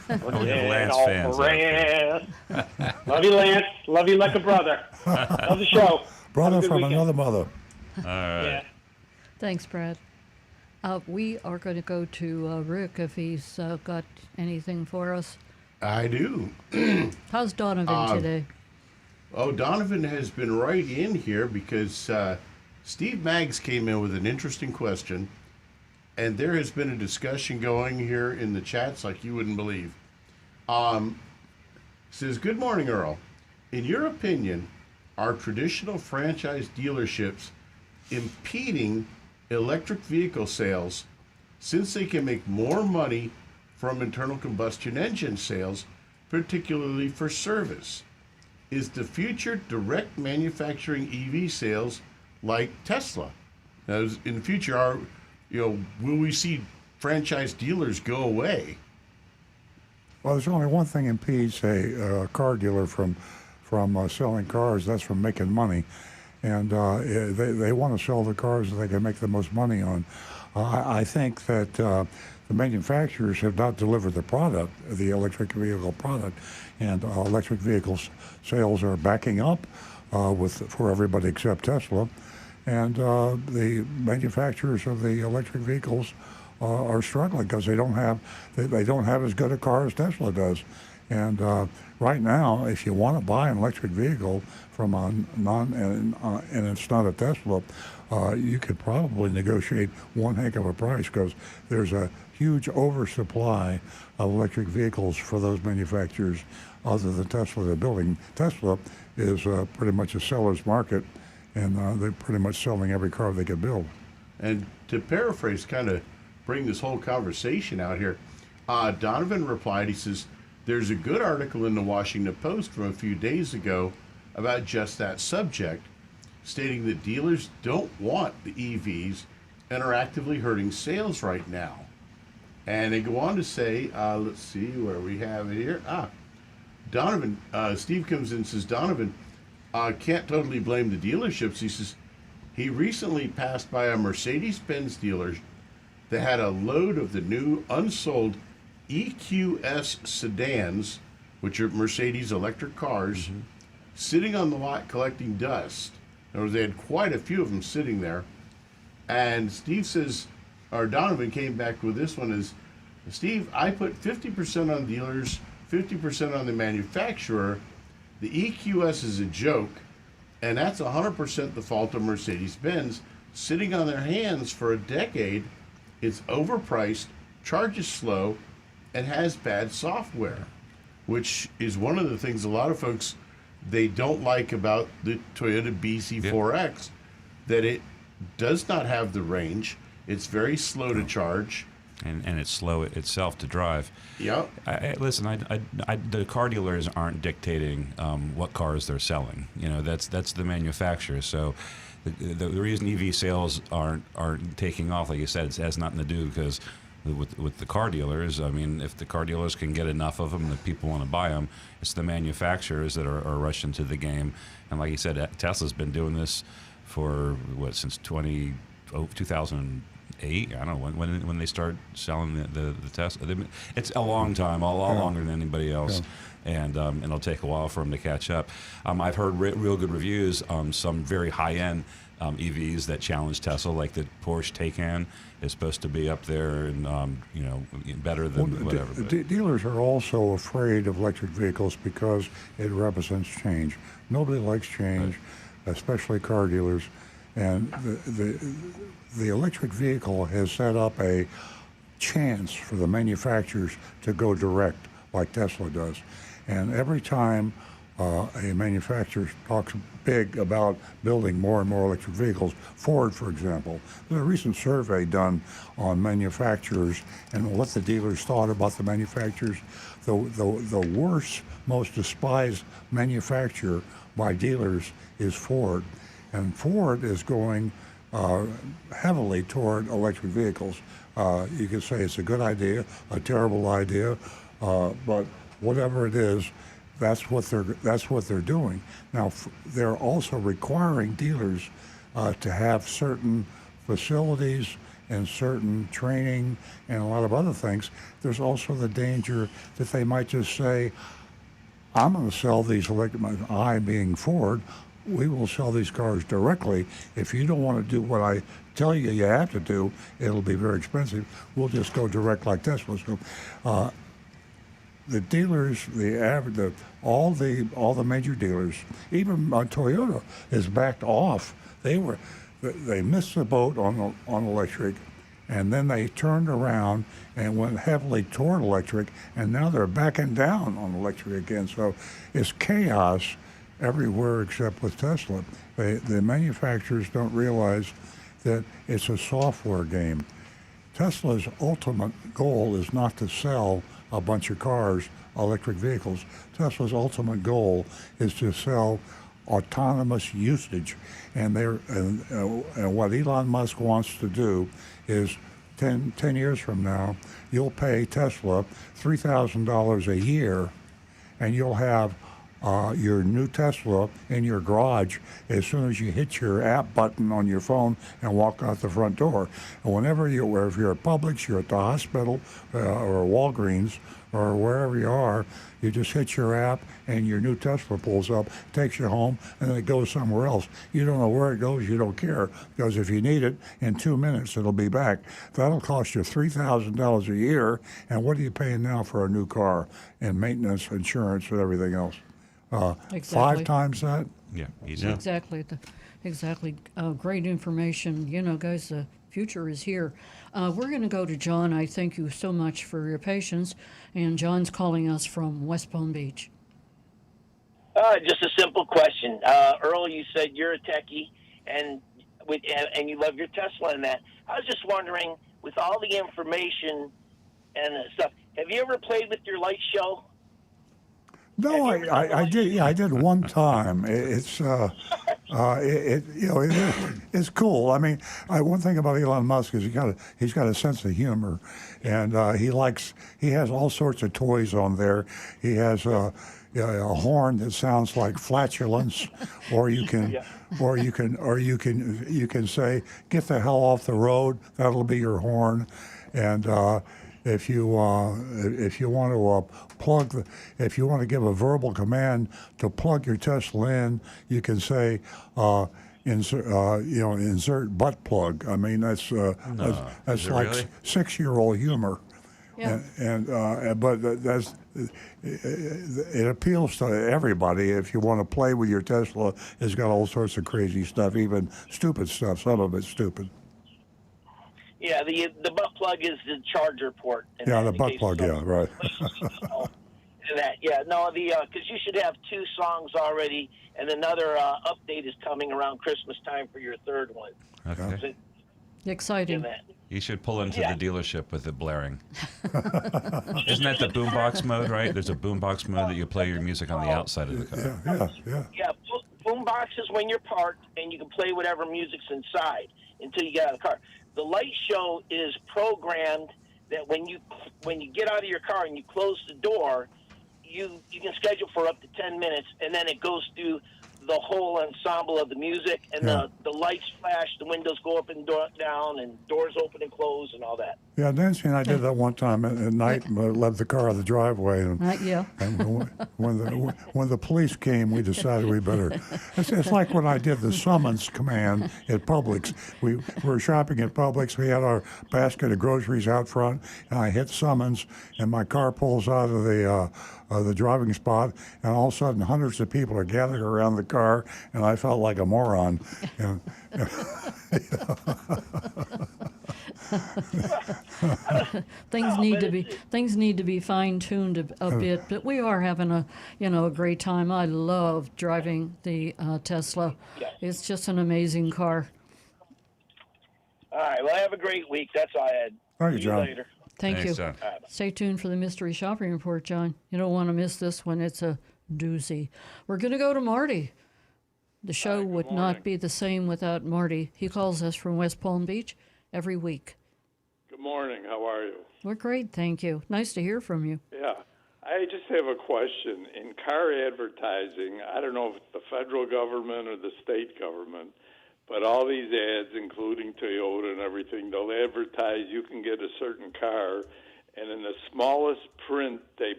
We have Lance all fans the out rest. Love you, Lance. Love you like a brother. Love the show. Brother Have a good from weekend. another mother. All right. Yeah. Thanks, Brad. We are going to go to Rick if he's got anything for us. I do. How's Donovan today? Oh, Donovan has been right in here because Steve Maggs came in with an interesting question, and there has been a discussion going here in the chats like you wouldn't believe. Says, good morning, Earl. In your opinion, are traditional franchise dealerships impeding electric vehicle sales since they can make more money from internal combustion engine sales, particularly for service? Is the future direct manufacturing EV sales like Tesla? Now, in the future, will we see franchise dealers go away? Well, there's only one thing impedes a car dealer from selling cars. That's from making money, and they want to sell the cars that they can make the most money on. I think that the manufacturers have not delivered the product, the electric vehicle product, and electric vehicles sales are backing up for everybody except Tesla, and the manufacturers of the electric vehicles are struggling because they don't have as good a car as Tesla does. And right now, if you want to buy an electric vehicle from and it's not a Tesla, you could probably negotiate one heck of a price because there's a huge oversupply of electric vehicles for those manufacturers other than Tesla they're building. Tesla is pretty much a seller's market, and they're pretty much selling every car they can build. And to paraphrase, kind of bring this whole conversation out here, Donovan replied, he says, there's a good article in the Washington Post from a few days ago about just that subject, stating that dealers don't want the EVs and are actively hurting sales right now. And they go on to say, let's see where we have it here. Donovan, Steve comes in and says, Donovan can't totally blame the dealerships. He says he recently passed by a Mercedes-Benz dealer that had a load of the new unsold EQS sedans, which are Mercedes electric cars, sitting on the lot collecting dust. In other words, they had quite a few of them sitting there. And Steve says, or Donovan came back with this one is, Steve, I put 50% on dealers, 50% on the manufacturer. The EQS is a joke, and that's 100% the fault of Mercedes-Benz. Sitting on their hands for a decade, it's overpriced, charges slow, and has bad software, which is one of the things a lot of folks, they don't like about the Toyota BZ4X, that it does not have the range. It's very slow to charge. And it's slow itself to drive. Yep. Listen, the car dealers aren't dictating what cars they're selling. That's the manufacturer. So the reason EV sales aren't taking off, like you said, it has nothing to do because with the car dealers. I mean, if the car dealers can get enough of them that people want to buy them, it's the manufacturers that are rushing to the game. And like you said, Tesla's been doing this for since 2008. I don't know when they start selling the Tesla. It's a long time, a lot longer than anybody else, and it'll take a while for them to catch up. I've heard real good reviews on some very high-end EVs that challenge Tesla, like the Porsche Taycan is supposed to be up there and better than whatever. Dealers are also afraid of electric vehicles because it represents change. Nobody likes change, especially car dealers. And the electric vehicle has set up a chance for the manufacturers to go direct like Tesla does. And every time a manufacturer talks big about building more and more electric vehicles, Ford, for example, there's a recent survey done on manufacturers and what the dealers thought about the manufacturers. The worst, most despised manufacturer by dealers is Ford. And Ford is going heavily toward electric vehicles. You could say it's a good idea, a terrible idea, but whatever it is, that's what they're doing. Now, they're also requiring dealers to have certain facilities and certain training and a lot of other things, there's also the danger that they might just say, I'm going to sell these electric, I being Ford, we will sell these cars directly. If you don't want to do what I tell you you have to do, it'll be very expensive. We'll just go direct like Tesla. So, the dealers, all the major dealers, even Toyota is backed off. They missed the boat on electric, and then they turned around and went heavily toward electric, and now they're backing down on electric again. So it's chaos everywhere except with Tesla. The manufacturers don't realize that it's a software game. Tesla's ultimate goal is not to sell a bunch of cars, electric vehicles. Tesla's ultimate goal is to sell autonomous usage. And what Elon Musk wants to do is 10 years from now, you'll pay Tesla $3,000 a year, and you'll have your new Tesla in your garage as soon as you hit your app button on your phone and walk out the front door. And whenever if you're at Publix, you're at the hospital or Walgreens or wherever you are, you just hit your app and your new Tesla pulls up, takes you home, and then it goes somewhere else. You don't know where it goes, you don't care, because if you need it, in 2 minutes it'll be back. That'll cost you $3,000 a year, and what are you paying now for a new car? And maintenance, insurance, and everything else. Exactly. 5 times that? Yeah, easy. Exactly. Exactly. Great information. You know, guys, the future is here. We're going to go to John. I thank you so much for your patience. And John's calling us from West Palm Beach. Just a simple question. Earl, you said you're a techie and you love your Tesla and that. I was just wondering, with all the information and stuff, have you ever played with your light show? No, I did. Yeah, I did one time. It's it's cool. I mean, one thing about Elon Musk is he's got a sense of humor, and he has all sorts of toys on there. He has a horn that sounds like flatulence, or you can say, "Get the hell off the road." That'll be your horn, and. If you want to give a verbal command to plug your Tesla in, you can say insert butt plug. I mean that's like really? 6-year-old humor. Yeah. But it appeals to everybody. If you want to play with your Tesla, it's got all sorts of crazy stuff, even stupid stuff. Some of it's stupid. Yeah, the butt plug is the charger port. Yeah, the butt plug. Yeah, right. Because you should have 2 songs already, and another update is coming around Christmas time for your 3rd one. Okay. Exciting. You should pull into the dealership with it blaring. Isn't that the boombox mode, right? There's a boombox mode that you play your music on the outside of the car. Yeah, boombox is when you're parked, and you can play whatever music's inside until you get out of the car. The light show is programmed that when you get out of your car and you close the door, you can schedule for up to 10 minutes, and then it goes through the whole ensemble of the music, and the lights flash, the windows go up and down, and doors open and close, and all that. Yeah, Nancy and I did that one time at night. Left the car in the driveway, and when the police came, we decided we better. It's like when I did the summons command at Publix. We were shopping at Publix. We had our basket of groceries out front, and I hit summons, and my car pulls out of the driving spot, and all of a sudden hundreds of people are gathered around the car, and I felt like a moron. Things need to be fine-tuned a bit, but we are having a great time. I love driving the Tesla. It's just an amazing car. All right. Well, have a great week. That's all I had. Thank you, See John. later. Thank you. John. Stay tuned for the mystery shopping report, John. You don't want to miss this one. It's a doozy. We're going to go to Marty. The show would not be the same without Marty. He calls us from West Palm Beach every week. Good morning. How are you? We're great, thank you. Nice to hear from you. Yeah. I just have a question. In car advertising, I don't know if it's the federal government or the state government, but all these ads, including Toyota and everything, they'll advertise you can get a certain car, and in the smallest print they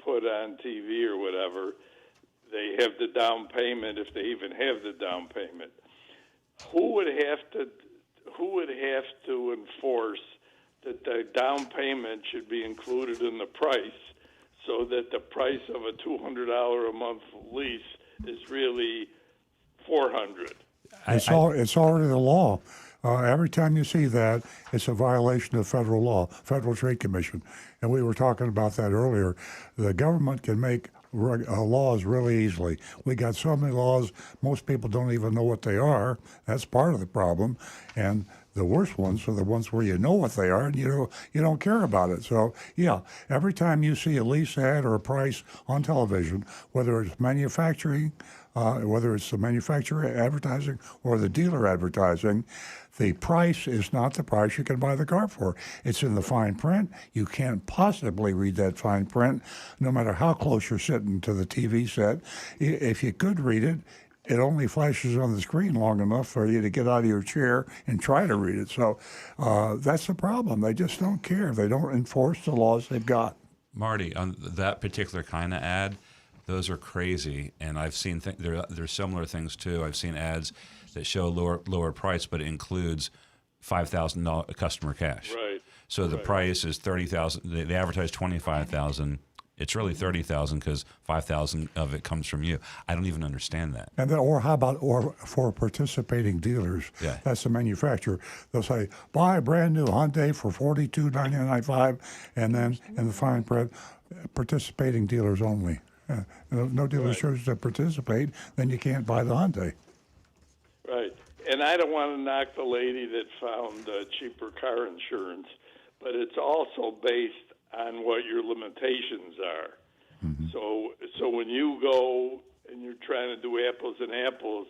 put on TV or whatever, they have the down payment, if they even have the down payment. Who would have to enforce that the down payment should be included in the price, so that the price of a $200 a month lease is really $400? It's already the law. Every time you see that, it's a violation of federal law, Federal Trade Commission. And we were talking about that earlier. The government can make laws really easily. We got so many laws, most people don't even know what they are. That's part of the problem. And the worst ones are the ones where you know what they are and you don't care about it. So, yeah, every time you see a lease ad or a price on television, whether it's manufacturing, whether it's the manufacturer advertising or the dealer advertising, the price is not the price you can buy the car for. It's in the fine print. You can't possibly read that fine print, no matter how close you're sitting to the TV set. If you could read it, it only flashes on the screen long enough for you to get out of your chair and try to read it. So that's the problem. They just don't care. They don't enforce the laws they've got. Marty, on that particular kind of ad, those are crazy, and I've seen there's similar things too. I've seen ads that show lower price, but it includes $5,000 customer cash. Right. So the price is $30,000. They advertise $25,000. It's really $30,000 because $5,000 of it comes from you. I don't even understand that. And then, or for participating dealers? Yeah. That's the manufacturer. They'll say, buy a brand new Hyundai for $42,995, and then in the fine print, participating dealers only. No dealer chooses to participate, then you can't buy the Hyundai. Right. And I don't want to knock the lady that found cheaper car insurance, but it's also based on what your limitations are. Mm-hmm. So when you go and you're trying to do apples and apples,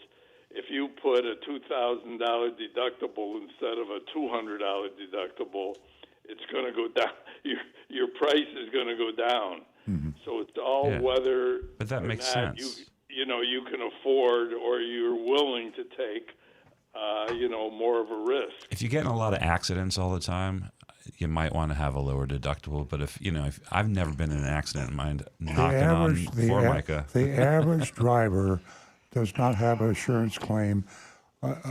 if you put a $2,000 deductible instead of a $200 deductible, it's going to go down. Your price is going to go down. Mm-hmm. So it's all whether but that makes sense. You can afford or you're willing to take, more of a risk. If you get in a lot of accidents all the time, you might want to have a lower deductible. But if I've never been in an accident, mind knocking on Formica. The average driver does not have an insurance claim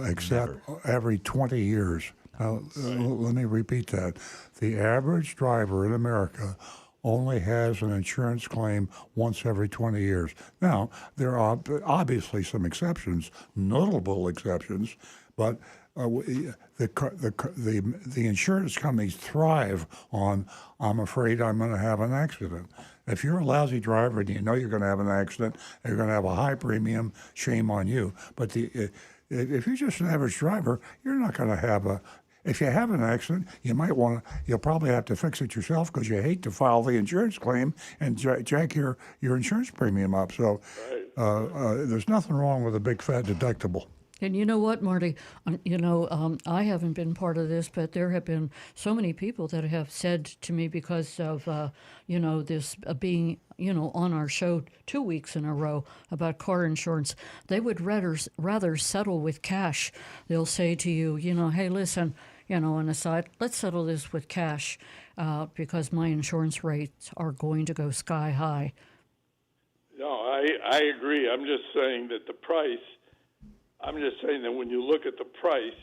except every 20 years. Let me repeat that. The average driver in America only has an insurance claim once every 20 years. Now, there are obviously some exceptions, notable exceptions, but the insurance companies thrive on, I'm afraid I'm going to have an accident. If you're a lousy driver and you know you're going to have an accident, you're going to have a high premium, shame on you. But if you're just an average driver, you're not going to have if you have an accident, you'll probably have to fix it yourself because you hate to file the insurance claim and jack your insurance premium up. So there's nothing wrong with a big fat deductible. And you know what, Marty? I haven't been part of this, but there have been so many people that have said to me because of, this being, on our show 2 weeks in a row about car insurance, they would rather settle with cash. They'll say to you, hey, listen, on the side, let's settle this with cash because my insurance rates are going to go sky high. No, I agree. I'm just saying that when you look at the price,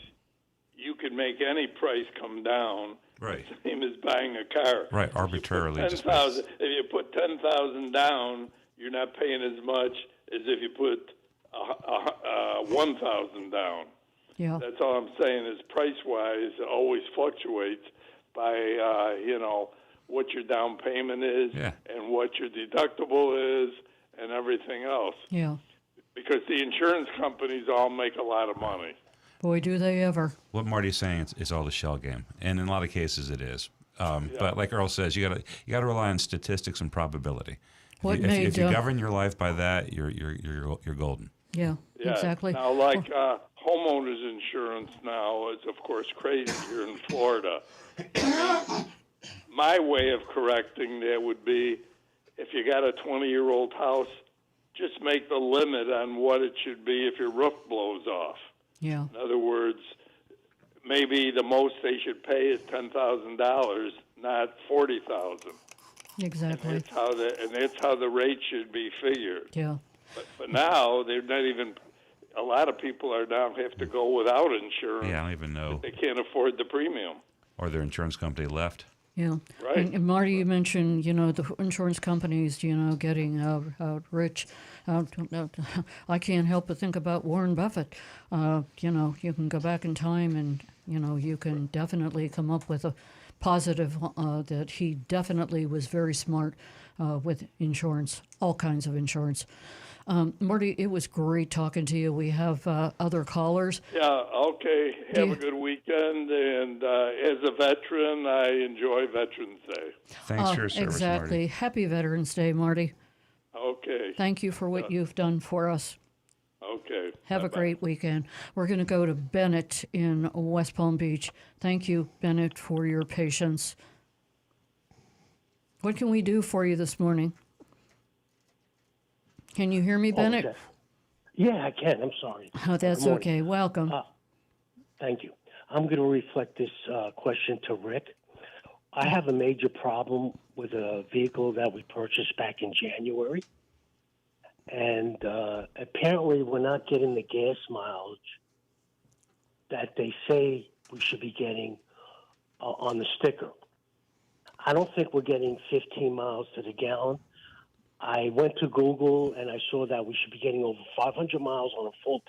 you can make any price come down. Right. Same as buying a car. Right, arbitrarily. If you put $10,000 down, you're not paying as much as if you put $1,000 down. Yeah. That's all I'm saying is price-wise, it always fluctuates by, what your down payment is and what your deductible is and everything else. Yeah. Because the insurance companies all make a lot of money. Boy, do they ever. What Marty's saying is all the shell game, and in a lot of cases it is. But like Earl says, you gotta rely on statistics and probability. If you govern your life by that, you're golden. Yeah, exactly. Now, like homeowners insurance now is, of course, crazy here in Florida. My way of correcting that would be if you got a 20-year-old house, just make the limit on what it should be if your roof blows off. Yeah. In other words, maybe the most they should pay is $10,000, not $40,000. Exactly. And that's how the rate should be figured. Yeah. But now they're not even. A lot of people are now have to go without insurance. Yeah, I don't even know. They can't afford the premium. Or their insurance company left. Yeah. Right. And Marty, you mentioned, the insurance companies, getting out rich. I can't help but think about Warren Buffett. You can go back in time and, you can definitely come up with a positive that he definitely was very smart with insurance, all kinds of insurance. Marty, it was great talking to you. We have other callers. Yeah, okay. Have a good weekend. And as a veteran, I enjoy Veterans Day. Thanks for your service, exactly. Marty. Happy Veterans Day, Marty. Okay. Thank you for what you've done for us. Okay. Have a great weekend. We're going to go to Bennett in West Palm Beach. Thank you, Bennett, for your patience. What can we do for you this morning? Can you hear me, Bennett? Okay. Yeah, I can. I'm sorry. Oh, that's okay. Welcome. Thank you. I'm going to reflect this question to Rick. I have a major problem with a vehicle that we purchased back in January. And apparently we're not getting the gas mileage that they say we should be getting on the sticker. I don't think we're getting 15 miles to the gallon. I went to Google and I saw that we should be getting over 500 miles on a full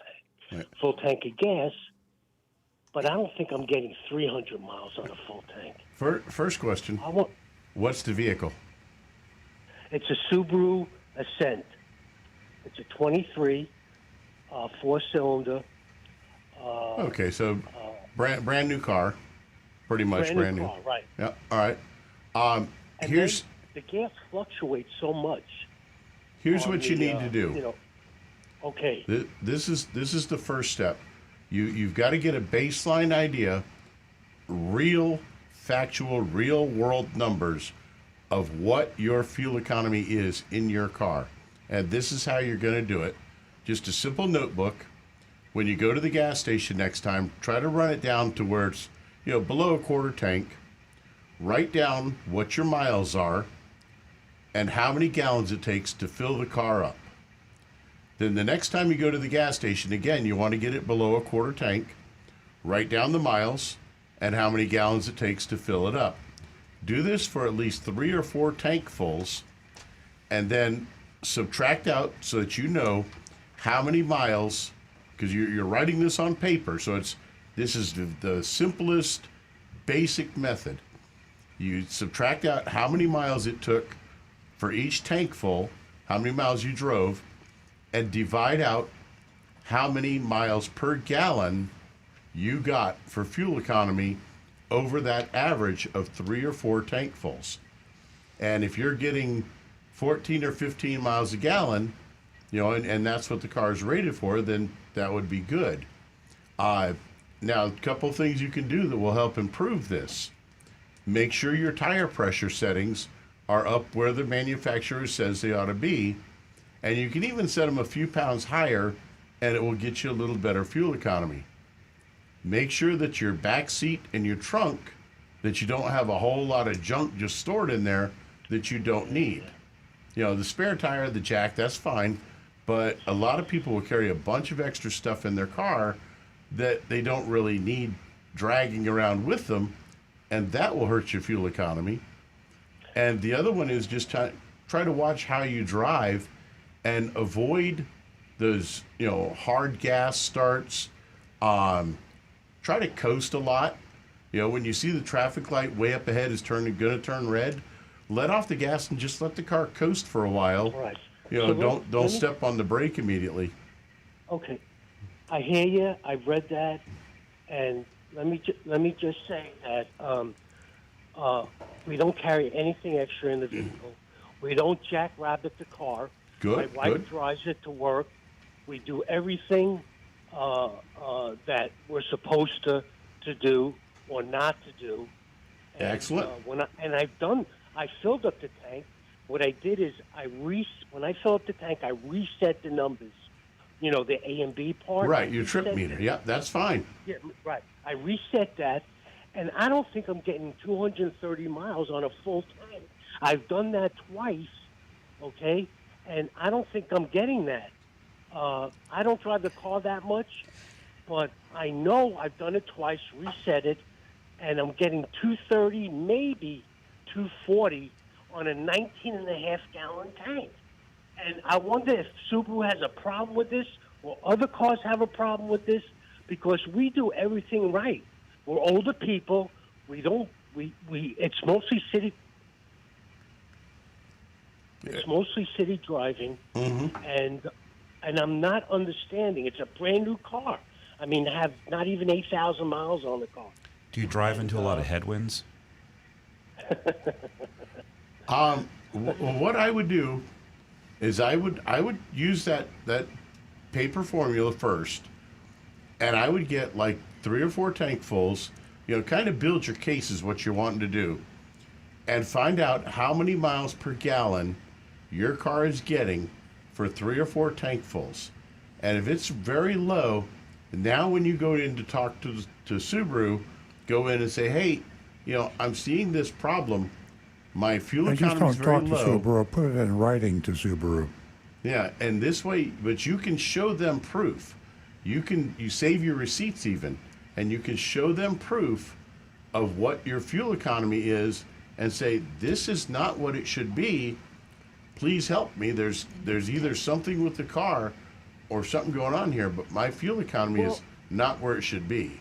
tank, full tank of gas, but I don't think I'm getting 300 miles on a full tank. First question, what's the vehicle? It's a Subaru Ascent. It's a 23, four-cylinder. Okay, so brand new car, pretty much brand new. Car, right. Yeah, all right. Here's the gas fluctuates so much. Here's what you need to do. Okay. This is the first step. You've got to get a baseline idea, real, factual, real world numbers of what your fuel economy is in your car. And this is how you're going to do it. Just a simple notebook. When you go to the gas station next time, try to run it down to where it's below a quarter tank. Write down what your miles are and how many gallons it takes to fill the car up. Then the next time you go to the gas station, again, you want to get it below a quarter tank. Write down the miles and how many gallons it takes to fill it up. Do this for at least 3 or 4 tankfuls, and then subtract out so that you know how many miles, because you're writing this on paper, so this is the simplest, basic method. You subtract out how many miles it took for each tank full, how many miles you drove, and divide out how many miles per gallon you got for fuel economy over that average of 3 or 4 tankfuls. And if you're getting 14 or 15 miles a gallon, and that's what the car is rated for, then that would be good. Now, a couple of things you can do that will help improve this. Make sure your tire pressure settings are up where the manufacturer says they ought to be, and you can even set them a few pounds higher, and it will get you a little better fuel economy. Make sure that your back seat and your trunk, that you don't have a whole lot of junk just stored in there that you don't need. The spare tire, the jack, that's fine, but a lot of people will carry a bunch of extra stuff in their car that they don't really need dragging around with them, and that will hurt your fuel economy. And the other one is just try to watch how you drive and avoid those, hard gas starts. Try to coast a lot. When you see the traffic light way up ahead is going to turn red, let off the gas and just let the car coast for a while. Right. Don't step on the brake immediately. Okay. I hear you. I read that, and let me just say that we don't carry anything extra in the vehicle. We don't jackrabbit the car. Good. My wife drives it to work. We do everything that we're supposed to do or not to do. And, excellent. I filled up the tank. What I did is when I fill up the tank, I reset the numbers. the A and B part. Right, your trip meter. Yeah, that's fine. Yeah, right. I reset that, and I don't think I'm getting 230 miles on a full tank. I've done that twice, okay, and I don't think I'm getting that. I don't drive the car that much, but I know I've done it twice, reset it, and I'm getting 230, maybe 240 on a 19.5-gallon tank. And I wonder if Subaru has a problem with this, or other cars have a problem with this, because we do everything right. We're older people. We don't. It's mostly city. It's mostly city driving, and I'm not understanding. It's a brand new car. I mean, I have not even 8,000 miles on the car. Do you drive into a lot of headwinds? What I would do is I would use that paper formula first, and I would get like 3 or 4 tankfuls. Kind of build your case is what you're wanting to do, and find out how many miles per gallon your car is getting for 3 or 4 tankfuls. And if it's very low, now when you go in to talk to Subaru, go in and say, hey, I'm seeing this problem. My fuel economy is very low. Just don't talk to Subaru. Put it in writing to Subaru. Yeah, and this way, but you can show them proof. You save your receipts even, and you can show them proof of what your fuel economy is, and say, this is not what it should be. Please help me. There's either something with the car or something going on here, but my fuel economy is not where it should be.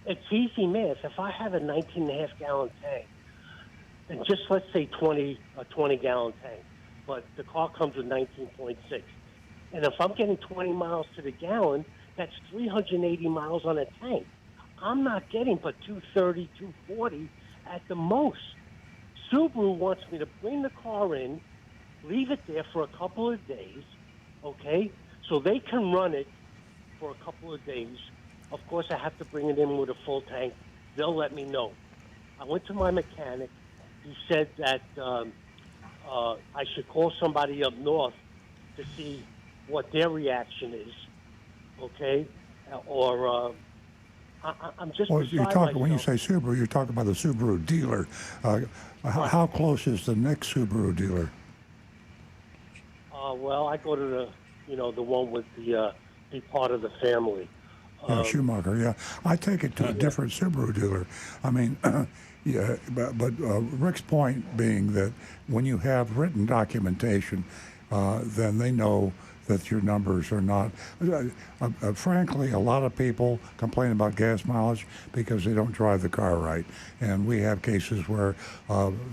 It's easy math. If I have a 19.5-gallon tank, and just let's say a 20-gallon tank, but the car comes with 19.6, and if I'm getting 20 miles to the gallon, that's 380 miles on a tank. I'm not getting but 230, 240 at the most. Subaru wants me to bring the car in, leave it there for a couple of days, okay, so they can run it for a couple of days. Of course, I have to bring it in with a full tank. They'll let me know. I went to my mechanic. He said that I should call somebody up north to see what their reaction is, okay? Or I'm just Well, beside when you myself. say Subaru, you're talking about the Subaru dealer. How close is the next Subaru dealer? Well, I go to the one with the be part of the family. Schumacher, yeah. I take it to a different Subaru dealer. I mean, yeah, but Rick's point being that when you have written documentation, then they know that your numbers are not. Frankly, a lot of people complain about gas mileage because they don't drive the car right. And we have cases where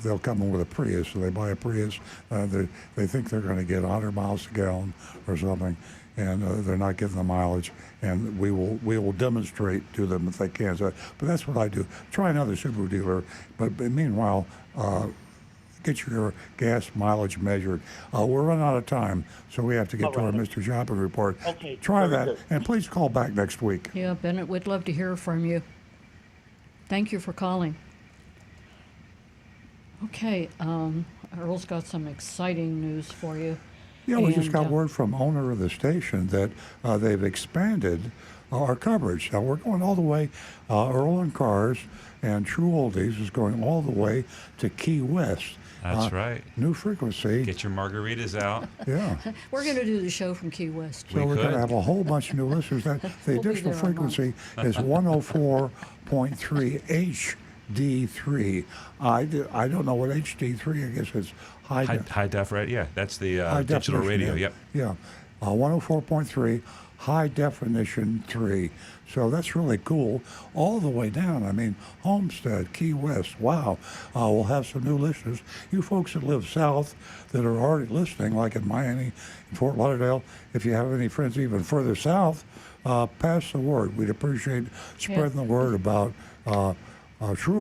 they'll come in with a Prius, so they buy a Prius, they think they're going to get 100 miles a gallon or something, and they're not getting the mileage, and we will demonstrate to them if they can. So, but that's what I do. Try another Subaru dealer, but meanwhile, get your gas mileage measured. We're running out of time, so we have to get to our Mr. Shopping report. Okay. Try very that, good. and please call back next week. Yeah, Bennett, we'd love to hear from you. Thank you for calling. Okay, Earl's got some exciting news for you. Yeah, we just And, got word from owner of the station that they've expanded our coverage. Now we're going all the way. Earl and Cars and True Oldies is going all the way to Key West. That's right. New frequency. Get your margaritas out. Yeah. We're going to do the show from Key West. So we're going to have a whole bunch of new listeners. The We'll be additional there all frequency is 104.3 HD3. I don't know what HD3. I guess it's high def, right? Yeah, that's the high digital definition, radio. yeah. Yep. Yeah, 104.3 high definition 3. So that's really cool. All the way down. I mean, Homestead, Key West. Wow. We'll have some new listeners. You folks that live south that are already listening, like in Miami, in Fort Lauderdale, if you have any friends even further south, pass the word. We'd appreciate spreading the word about True.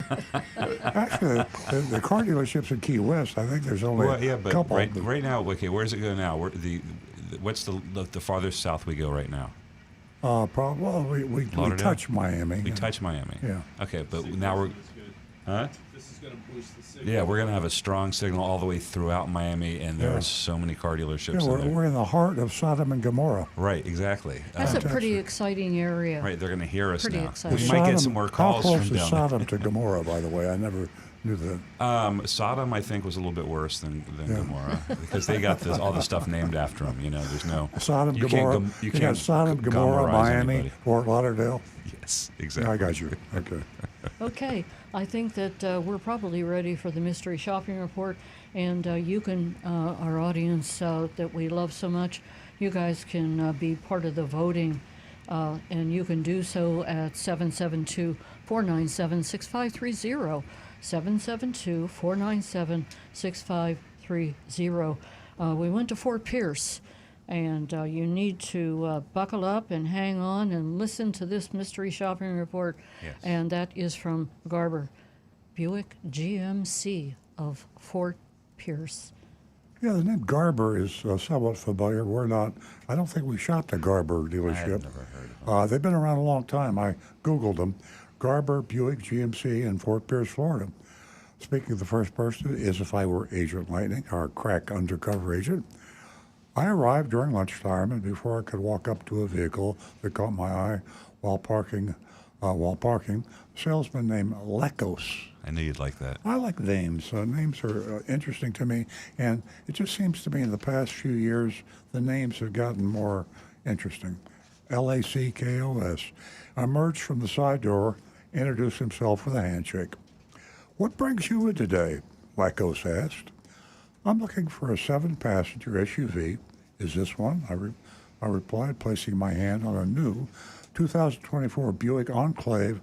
Actually, the car dealerships in Key West, I think there's only a couple. Right now, okay, where's it go now? What's the farthest south we go right now? Probably we touch Miami. We touch Miami. Yeah. Okay, but now we're. Huh? This is going to boost the signal. Yeah, we're going to have a strong signal all the way throughout Miami, and there Yeah. are so many car dealerships Yeah, in there. we're in the heart of Sodom and Gomorrah. Right, exactly. That's a pretty exciting area. Right, they're going to hear us Pretty now. exciting. We might get some more calls How close from is down Sodom to Gomorrah, by the way? I never knew that. there. Sodom, I think, was a little bit worse than Gomorrah because they got all the stuff named after them. You know, there's no Sodom, you Gomorrah. Can't, you got can't Sodom, Gomorrah, Gomorrhize Miami, anybody. Fort Lauderdale. Yes, Yeah, exactly. I got you. Okay. Okay, I think that we're probably ready for the mystery shopping report, and you can, our audience that we love so much, you guys can be part of the voting, and you can do so at 772-497-6530, 772-497-6530. We went to Fort Pierce. And you need to buckle up and hang on and listen to this mystery shopping report. Yes. And that is from Garber Buick GMC of Fort Pierce. Yeah, the name Garber is somewhat familiar. I don't think we shopped a Garber dealership. I have never heard of them. They've been around a long time. I Googled them. Garber Buick GMC in Fort Pierce, Florida. Speaking of the first person, is if I were Agent Lightning, our crack undercover agent. I arrived during lunchtime, and before I could walk up to a vehicle that caught my eye while parking, a salesman named Lekos. I knew you'd like that. I like names. Names are interesting to me, and it just seems to me in the past few years the names have gotten more interesting. Lackos emerged from the side door, introduced himself with a handshake. "What brings you in today?" Lekos asked. "I'm looking for a 7-passenger SUV. Is this one?" I replied, placing my hand on a new 2024 Buick Enclave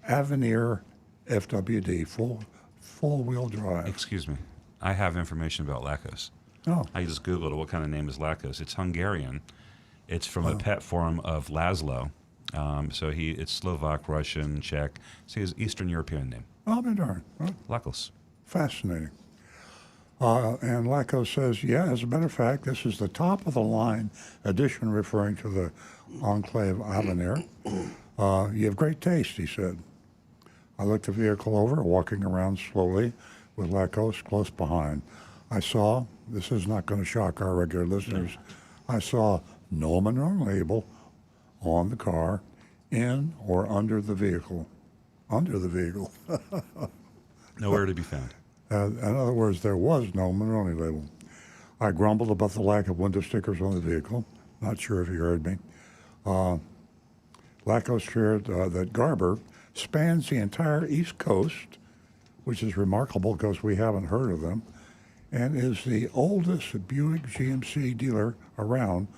Avenir FWD, full-wheel drive. Excuse me. I have information about Lackos. Oh. I just Googled it. What kind of name is Lackos? It's Hungarian. It's from a pet form of Laszlo. So it's Slovak, Russian, Czech. So he's Eastern European name. I'll be darned. Lackos. Fascinating. And Lackos says, yeah, as a matter of fact, this is the top-of-the-line edition, referring to the Enclave Avenir. You have great taste, he said. I looked the vehicle over, walking around slowly with Lackos close behind. I saw, this is not going to shock our regular listeners, I saw no manure label on the car, in or under the vehicle. Under the vehicle. Nowhere to be found. In other words, there was no Monroney label. I grumbled about the lack of window stickers on the vehicle. Not sure if you heard me. Lackos shared that Garber spans the entire East Coast, which is remarkable because we haven't heard of them, and is the oldest Buick GMC dealer around,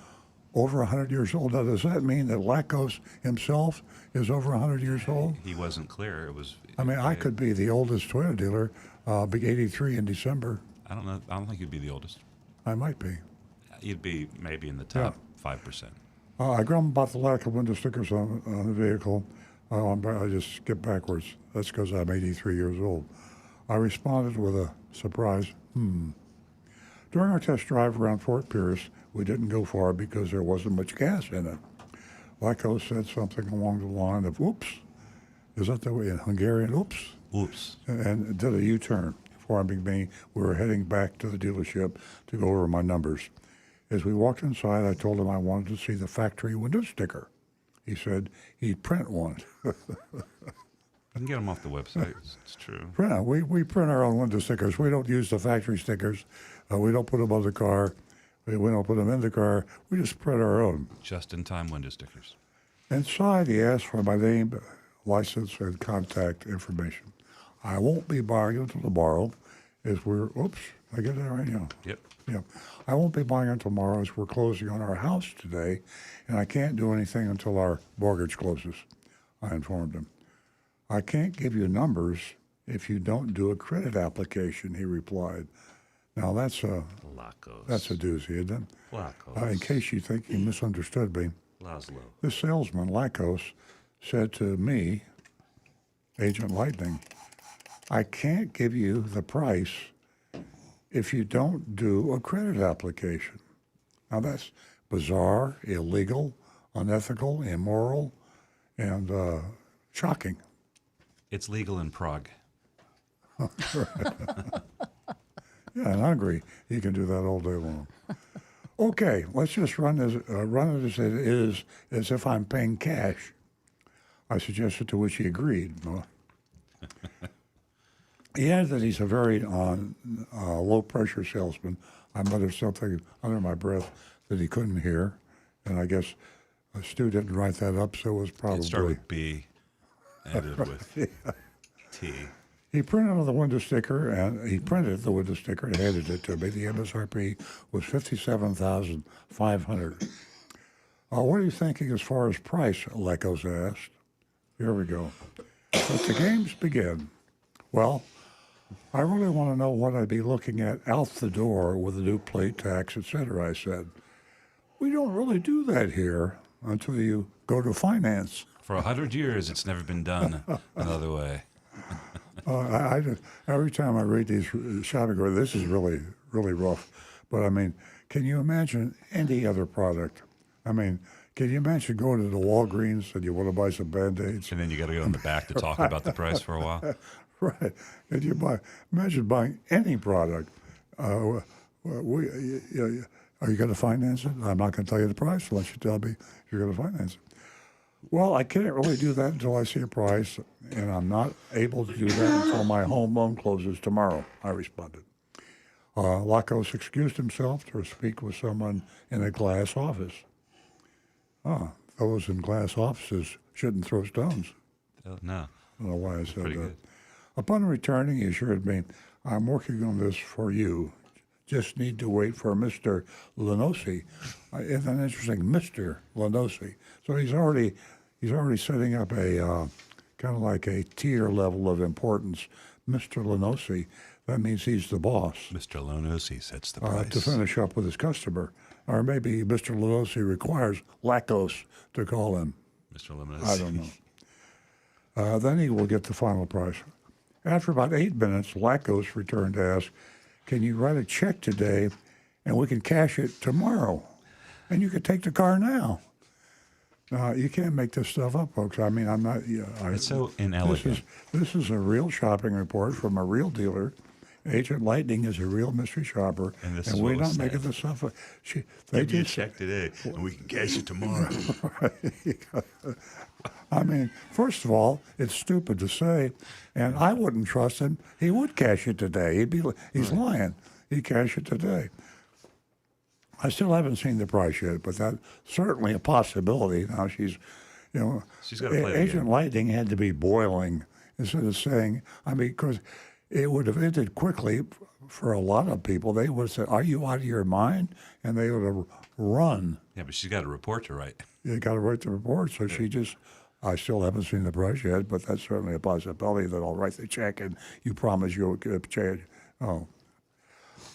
over 100 years old. Now, does that mean that Lackos himself is over 100 years old? He wasn't clear. It was. I mean, I could be the oldest Toyota dealer, big 83 in December. I don't know. I don't think you'd be the oldest. I might be. You'd be maybe in the top 5%. I grumbled about the lack of window stickers on the vehicle. I just skipped backwards. That's because I'm 83 years old. I responded with a surprise, During our test drive around Fort Pierce, we didn't go far because there wasn't much gas in it. Lackos said something along the line of, oops. Is that the way in Hungarian? Oops. Oops. And did a U-turn, informing me we were heading back to the dealership to go over my numbers. As we walked inside, I told him I wanted to see the factory window sticker. He said he'd print one. You can get them off the website. It's true. We print our own window stickers. We don't use the factory stickers. We don't put them on the car. We don't put them in the car. We just print our own. Just-in-time window stickers. Inside, he asked for my name, license, and contact information. I won't be buying until tomorrow, as we're. Oops, I get that right now. Yep. Yeah, I won't be buying until tomorrow, as we're closing on our house today, and I can't do anything until our mortgage closes. I informed him. I can't give you numbers if you don't do a credit application, he replied. Now that's a doozy, isn't it? Lackos. In case you think you misunderstood me, Laszlo. this salesman, Lackos, said to me, Agent Lightning, I can't give you the price if you don't do a credit application. Now that's bizarre, illegal, unethical, immoral, and shocking. It's legal in Prague. Yeah, and hungry, he can do that all day long. Okay, let's just run it as it is, as if I'm paying cash. I suggested, to which he agreed. Well, he added that he's a very low-pressure salesman. I muttered something under my breath that he couldn't hear, and I guess Stu didn't write that up, so it was probably... It started with B, ended with Yeah. T. He printed the window sticker and handed it to me. The MSRP was $57,500. What are you thinking as far as price? Lecos asked. Here we go. Let the games begin. Well, I really want to know what I'd be looking at out the door with the new plate tax, etc. I said. We don't really do that here until you go to finance. For 100 years, it's never been done another way. I just, every time I read these shopping reports, this is really, really rough. But I mean, can you imagine any other product? I mean, can you imagine going to the Walgreens and you want to buy some Band-Aids? And then you got to go in the back to talk about the price for a while. Right. And imagine buying any product. Are you going to finance it? I'm not going to tell you the price unless you tell me you're going to finance it. Well, I can't really do that until I see a price, and I'm not able to do that until my home loan closes tomorrow, I responded. Lacos excused himself to speak with someone in a glass office. Those in glass offices shouldn't throw stones. No. I don't know why I said Pretty that. good. Upon returning, he assured me, I'm working on this for you. Just need to wait for Mr. Lenosi. Isn't that interesting? Mr. Lenosi. So he's already setting up a kind of like a tier level of importance. Mr. Lenosi. That means he's the boss. Mr. Lenosi sets the price. To finish up with his customer. Or maybe Mr. Lenosi requires Lacos to call him. Mr. Lenosi. I don't know. Then he will get the final price. After about 8 minutes, Lacos returned to ask, can you write a check today and we can cash it tomorrow? And you can take the car now. You can't make this stuff up, folks. I mean, I'm not... It's so inelegant. This is a real shopping report from a real dealer. Agent Lightning is a real mystery shopper, And this and is we're what was not making said. this stuff up. Give me a check today, and we can cash it tomorrow. I mean, first of all, it's stupid to say, and I wouldn't trust him. He would cash it today. He's lying. He'd cash it today. I still haven't seen the price yet, but that's certainly a possibility. Now she's got to play the game. Agent Lightning had to be boiling instead of saying, I mean, because it would have ended quickly for a lot of people. They would have said, are you out of your mind? And they would have run. Yeah, but she's got a report to write. You got to write the report. So she just, I still haven't seen the price yet, but that's certainly a possibility that I'll write the check and you promise you'll get a check. Oh.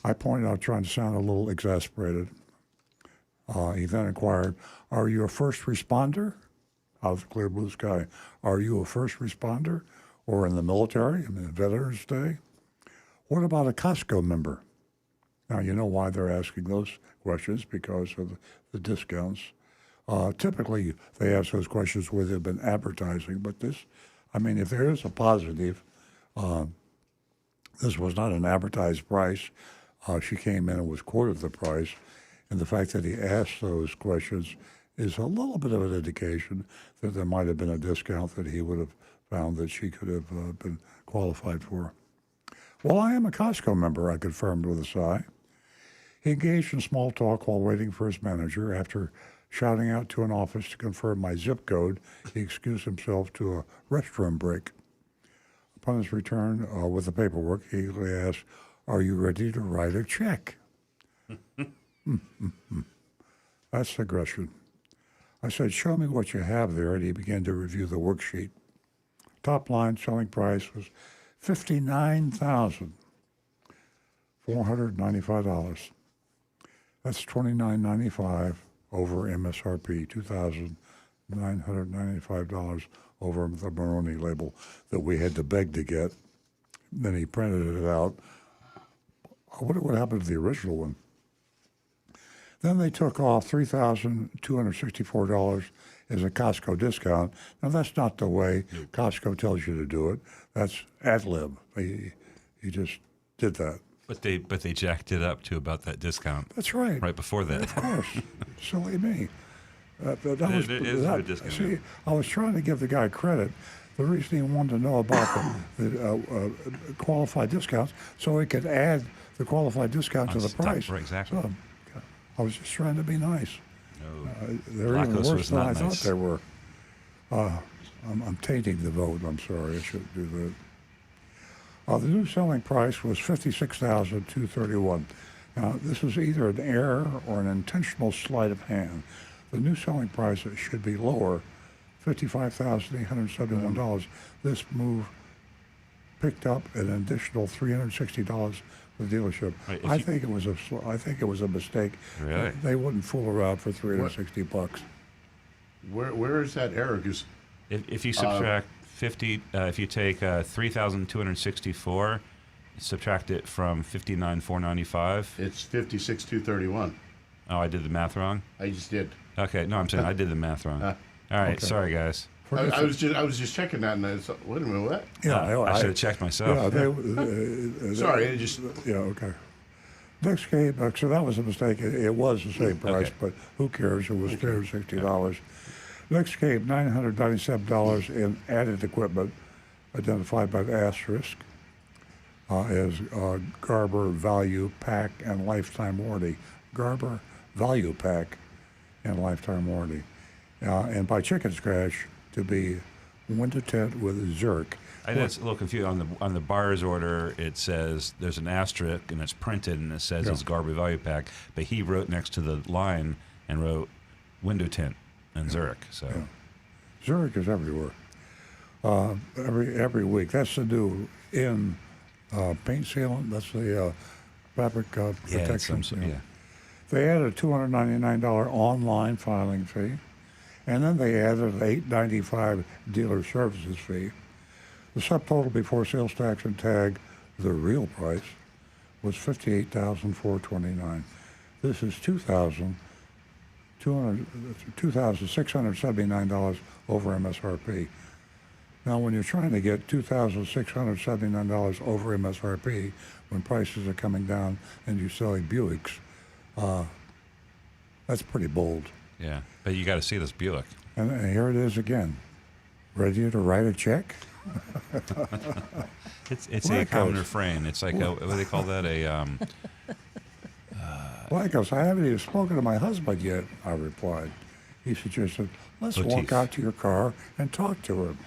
I pointed out, trying to sound a little exasperated. He then inquired, are you a first responder? Out of the clear blue sky. Are you a first responder or in the military, I mean, Veterans Day? What about a Costco member? Now, you know why they're asking those questions, because of the discounts. Typically, they ask those questions where they've been advertising, but this, I mean, if there is a positive, this was not an advertised price. She came in and was quoted the price, and the fact that he asked those questions is a little bit of an indication that there might have been a discount that he would have found that she could have been qualified for. Well, I am a Costco member, I confirmed with a sigh. He engaged in small talk while waiting for his manager. After shouting out to an office to confirm my zip code, he excused himself to a restroom break. Upon his return with the paperwork, he eagerly asked, are you ready to write a check? That's aggression. I said, show me what you have there, and he began to review the worksheet. Top line selling price was $59,495. That's $29.95 over MSRP, $2,995 over the Moroni label that we had to beg to get. Then he printed it out. I wonder what happened to the original one. Then they took off $3,264 as a Costco discount. Now, that's not the way Costco tells you to do it. That's ad lib. He just did that. But they jacked it up to about that discount. That's right. Right before that. Of course. Silly me. It is a discount. See, I was trying to give the guy credit. The reason he wanted to know about the qualified discounts, so he could add the qualified discount to the price. Right, exactly. So, I was just trying to be nice. No. They're even Blackos worse was than not I nice. thought they were. I'm tainting the vote. I'm sorry. I shouldn't do that. The new selling price was $56,231. Now, this is either an error or an intentional sleight of hand. The new selling price should be lower, $55,871. This move picked up an additional $360 for the dealership. Right, I think it was a mistake. Really? They wouldn't fool around for $360. Where is that error? 'Cause, If you subtract 50, if you take 3,264, subtract it from 59,495. It's 56,231. Oh, I did the math wrong. I just did. Okay, no, I'm saying I did the math wrong. All right, Okay. sorry guys. I was just checking that, and I was, wait a minute, what? Yeah, I should have checked myself. Yeah, Sorry, I just. Yeah, okay. Next came, so that was a mistake. It was the same price, Okay. but who cares? It was $360. Next came $997 in added equipment, identified by the asterisk as Garber Value Pack and Lifetime Warranty. Garber Value Pack and Lifetime Warranty. And by Chicken Scratch to be window tint with Zurich. I was a little confused on the buyer's order. It says there's an asterisk and it's printed and it says it's Garber Value Pack, but he wrote next to the line and wrote window tint and Zurich. So Zurich is everywhere. Every week. That's the new in paint sealant. That's the fabric protection. Yeah. They added a $299 online filing fee, and then they added an $895 dealer services fee. The subtotal before sales tax and tag, the real price, was $58,429. This is $2,679 over MSRP. Now, when you're trying to get $2,679 over MSRP, when prices are coming down and you're selling Buicks, that's pretty bold. Yeah, but you got to see this Buick. And here it is again. Ready to write a check? It's a common refrain. It's like what do they call that? Blackos, I haven't even spoken to my husband yet, I replied. He suggested, let's Motif. walk out to your car and talk to him.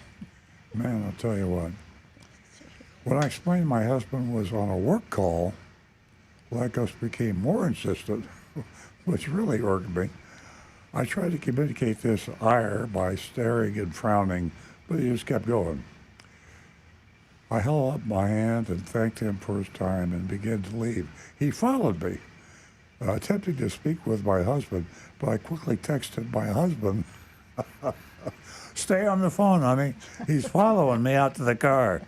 Man, I'll tell you what. When I explained my husband was on a work call, Blackos became more insistent, which really irked me. I tried to communicate this ire by staring and frowning, but he just kept going. I held up my hand and thanked him for his time and began to leave. He followed me, attempting to speak with my husband, but I quickly texted my husband, "Stay on the phone, honey. He's following me out to the car."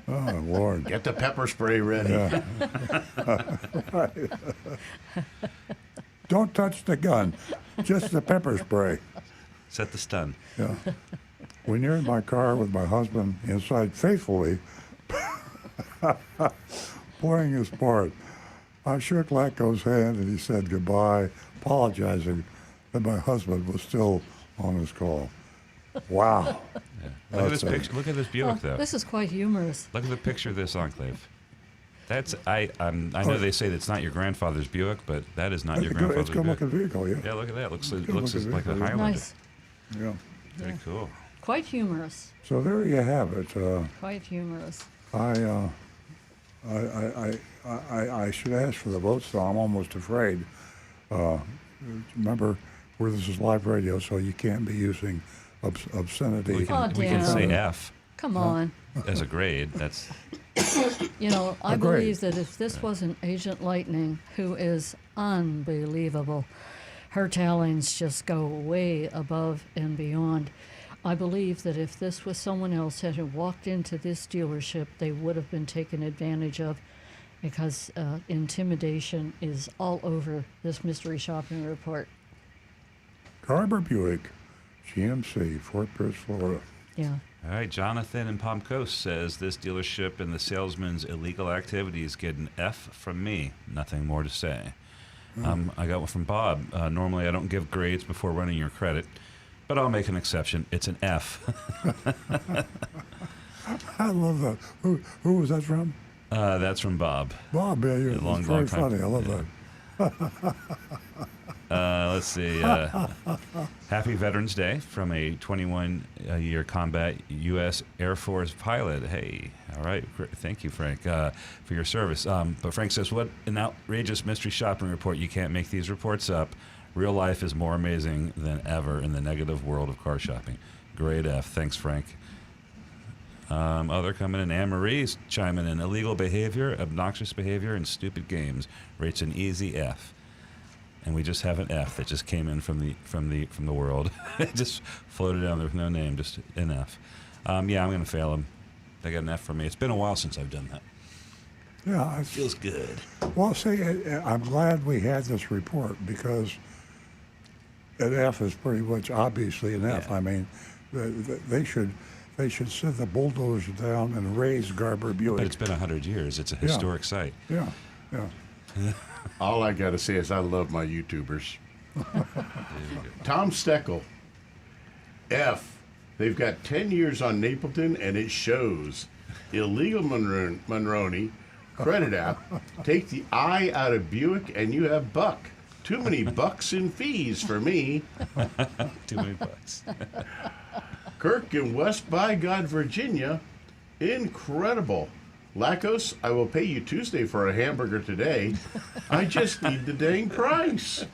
Oh, Lord. Get the pepper spray ready. Yeah. Right. Don't touch the gun, just the pepper spray. Set the stun. Yeah. When you're in my car with my husband inside faithfully, playing his part, I shook Lacko's hand and he said goodbye, apologizing that my husband was still on his call. Wow. Yeah. Look at this picture. Look at this Buick, though. This is quite humorous. Look at the picture of this Enclave. That's I know they say that's not your grandfather's Buick, but that is not your grandfather's It's a good-looking Buick. vehicle, yeah. Yeah, look at that. Looks It's looks good-looking like a vehicle, yeah. Highlander. Nice. Yeah. Very cool. Quite humorous. So there you have it. Quite humorous. I should ask for the votes, though. I'm almost afraid. Remember, this is live radio, so you can't be using obscenity. We can Dan. say F Come on. as a grade. That's You know, I Agreed. believe that if this wasn't Agent Lightning, who is unbelievable, her talents just go way above and beyond. I believe that if this was someone else that had walked into this dealership, they would have been taken advantage of, because intimidation is all over this mystery shopping report. Garber Buick, GMC, Fort Pierce, Florida. Yeah. All right, Jonathan in Palm Coast says this dealership and the salesman's illegal activities get an F from me. Nothing more to say. I got one from Bob. Normally, I don't give grades before running your credit, but I'll make an exception. It's an F. I love that. Who was that from? That's from Bob. Bob, yeah, you're Long, very long time. funny. I love that. Let's see. Happy Veterans Day from a 21-year combat U.S. Air Force pilot. Hey, all right. Thank you, Frank, for your service. But Frank says, what an outrageous mystery shopping report. You can't make these reports up. Real life is more amazing than ever in the negative world of car shopping. Great F. Thanks, Frank. They're coming in. Anne-Marie's chiming in. Illegal behavior, obnoxious behavior, and stupid games rates an easy F. And we just have an F that just came in from the world. It just floated down there with no name, just an F. Yeah, I'm going to fail them. They got an F from me. It's been a while since I've done that. Yeah, it feels good. Well, see, I'm glad we had this report because an F is pretty much obviously an F. Yeah. I mean, they should send the bulldozer down and raise Garber Buick. But it's been 100 years. It's a historic site. Yeah, yeah. All I got to say is I love my YouTubers. Tom Steckel, F. They've got 10 years on Napleton, and it shows. Illegal Monroney, credit app. Take the I out of Buick, and you have buck. Too many bucks in fees for me. Too many bucks. Kirk in West by God, Virginia. Incredible. Lacos, I will pay you Tuesday for a hamburger today. I just need the dang price.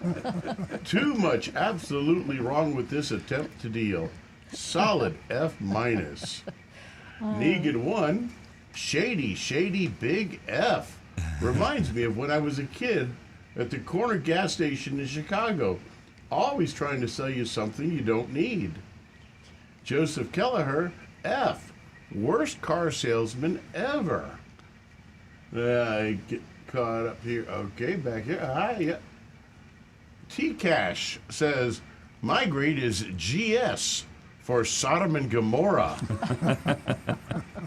Too much absolutely wrong with this attempt to deal. Solid F minus. Negan 1, shady big F. Reminds me of when I was a kid at the corner gas station in Chicago. Always trying to sell you something you don't need. Joseph Kelleher, F. Worst car salesman ever. I get caught up here. Okay, back here. Hi, yeah. T-Cash says, my grade is GS for Sodom and Gomorrah.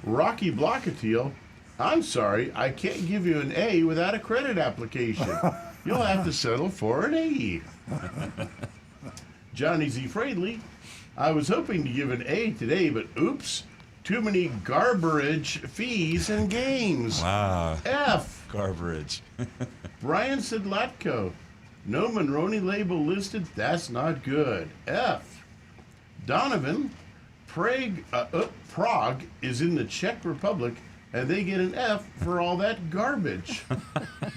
Rocky Blockatiel, I'm sorry, I can't give you an A without a credit application. You'll have to settle for an A. Johnny Z. Fradley, I was hoping to give an A today, but oops. Too many garbage fees and games. Wow. F. Garbage. Brian Sidlatko. No Monroney label listed. That's not good. F. Donovan. Prague is in the Czech Republic, and they get an F for all that garbage.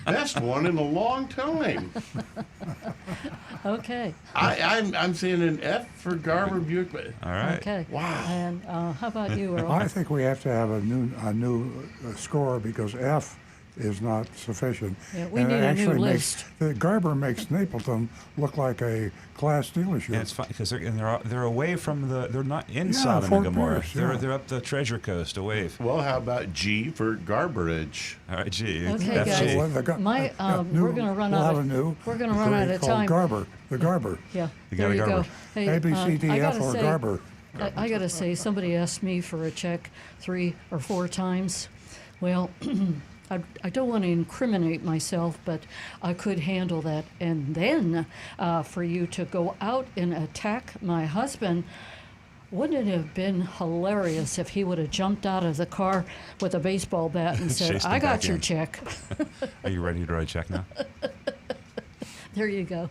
Best one in a long time. Okay. I'm saying an F for Garber Buick. All right. Okay. Wow. And how about you, Earl? I think we have to have a new score because F is not sufficient. Yeah, we And need it a new actually list. The Garber makes Napleton look like a class dealership. Yeah, it's fine because they're away from they're not in Yeah, Sodom Fort and Gomorrah. Pierce, yeah. They're up the Treasure Coast away. Well, how about G for Garberage? All right, G. Okay, FG. guys. Well, the My new- we're going to run we'll out have of a new we're going to run out of called time. Garber, the Garber. Yeah. You there got a you Garber. go. Hey, A, B, C, D, I F, gotta or say, Garber. I got to say, somebody asked me for a check 3 or 4 times. Well, I don't want to incriminate myself, but I could handle that. And then for you to go out and attack my husband, wouldn't it have been hilarious if he would have jumped out of the car with a baseball bat and said, Chased him I got back your in. check? Are you ready to write a check now? There you go.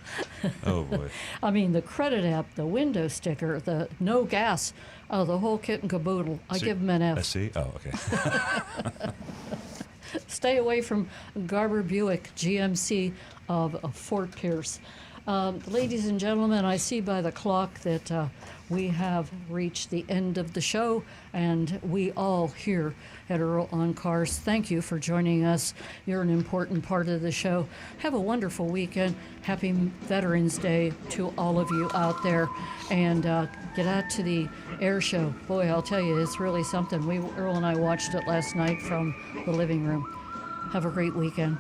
Oh boy. I mean, the credit app, the window sticker, the no gas, the whole kit and caboodle. I give him an F. A C? Oh, okay. Stay away from Garber Buick GMC of Fort Pierce. Ladies and gentlemen, I see by the clock that we have reached the end of the show, and we all here at Earl on Cars, thank you for joining us. You're an important part of the show. Have a wonderful weekend. Happy Veterans Day to all of you out there, and get out to the air show. Boy, I'll tell you, it's really something. Earl and I watched it last night from the living room. Have a great weekend.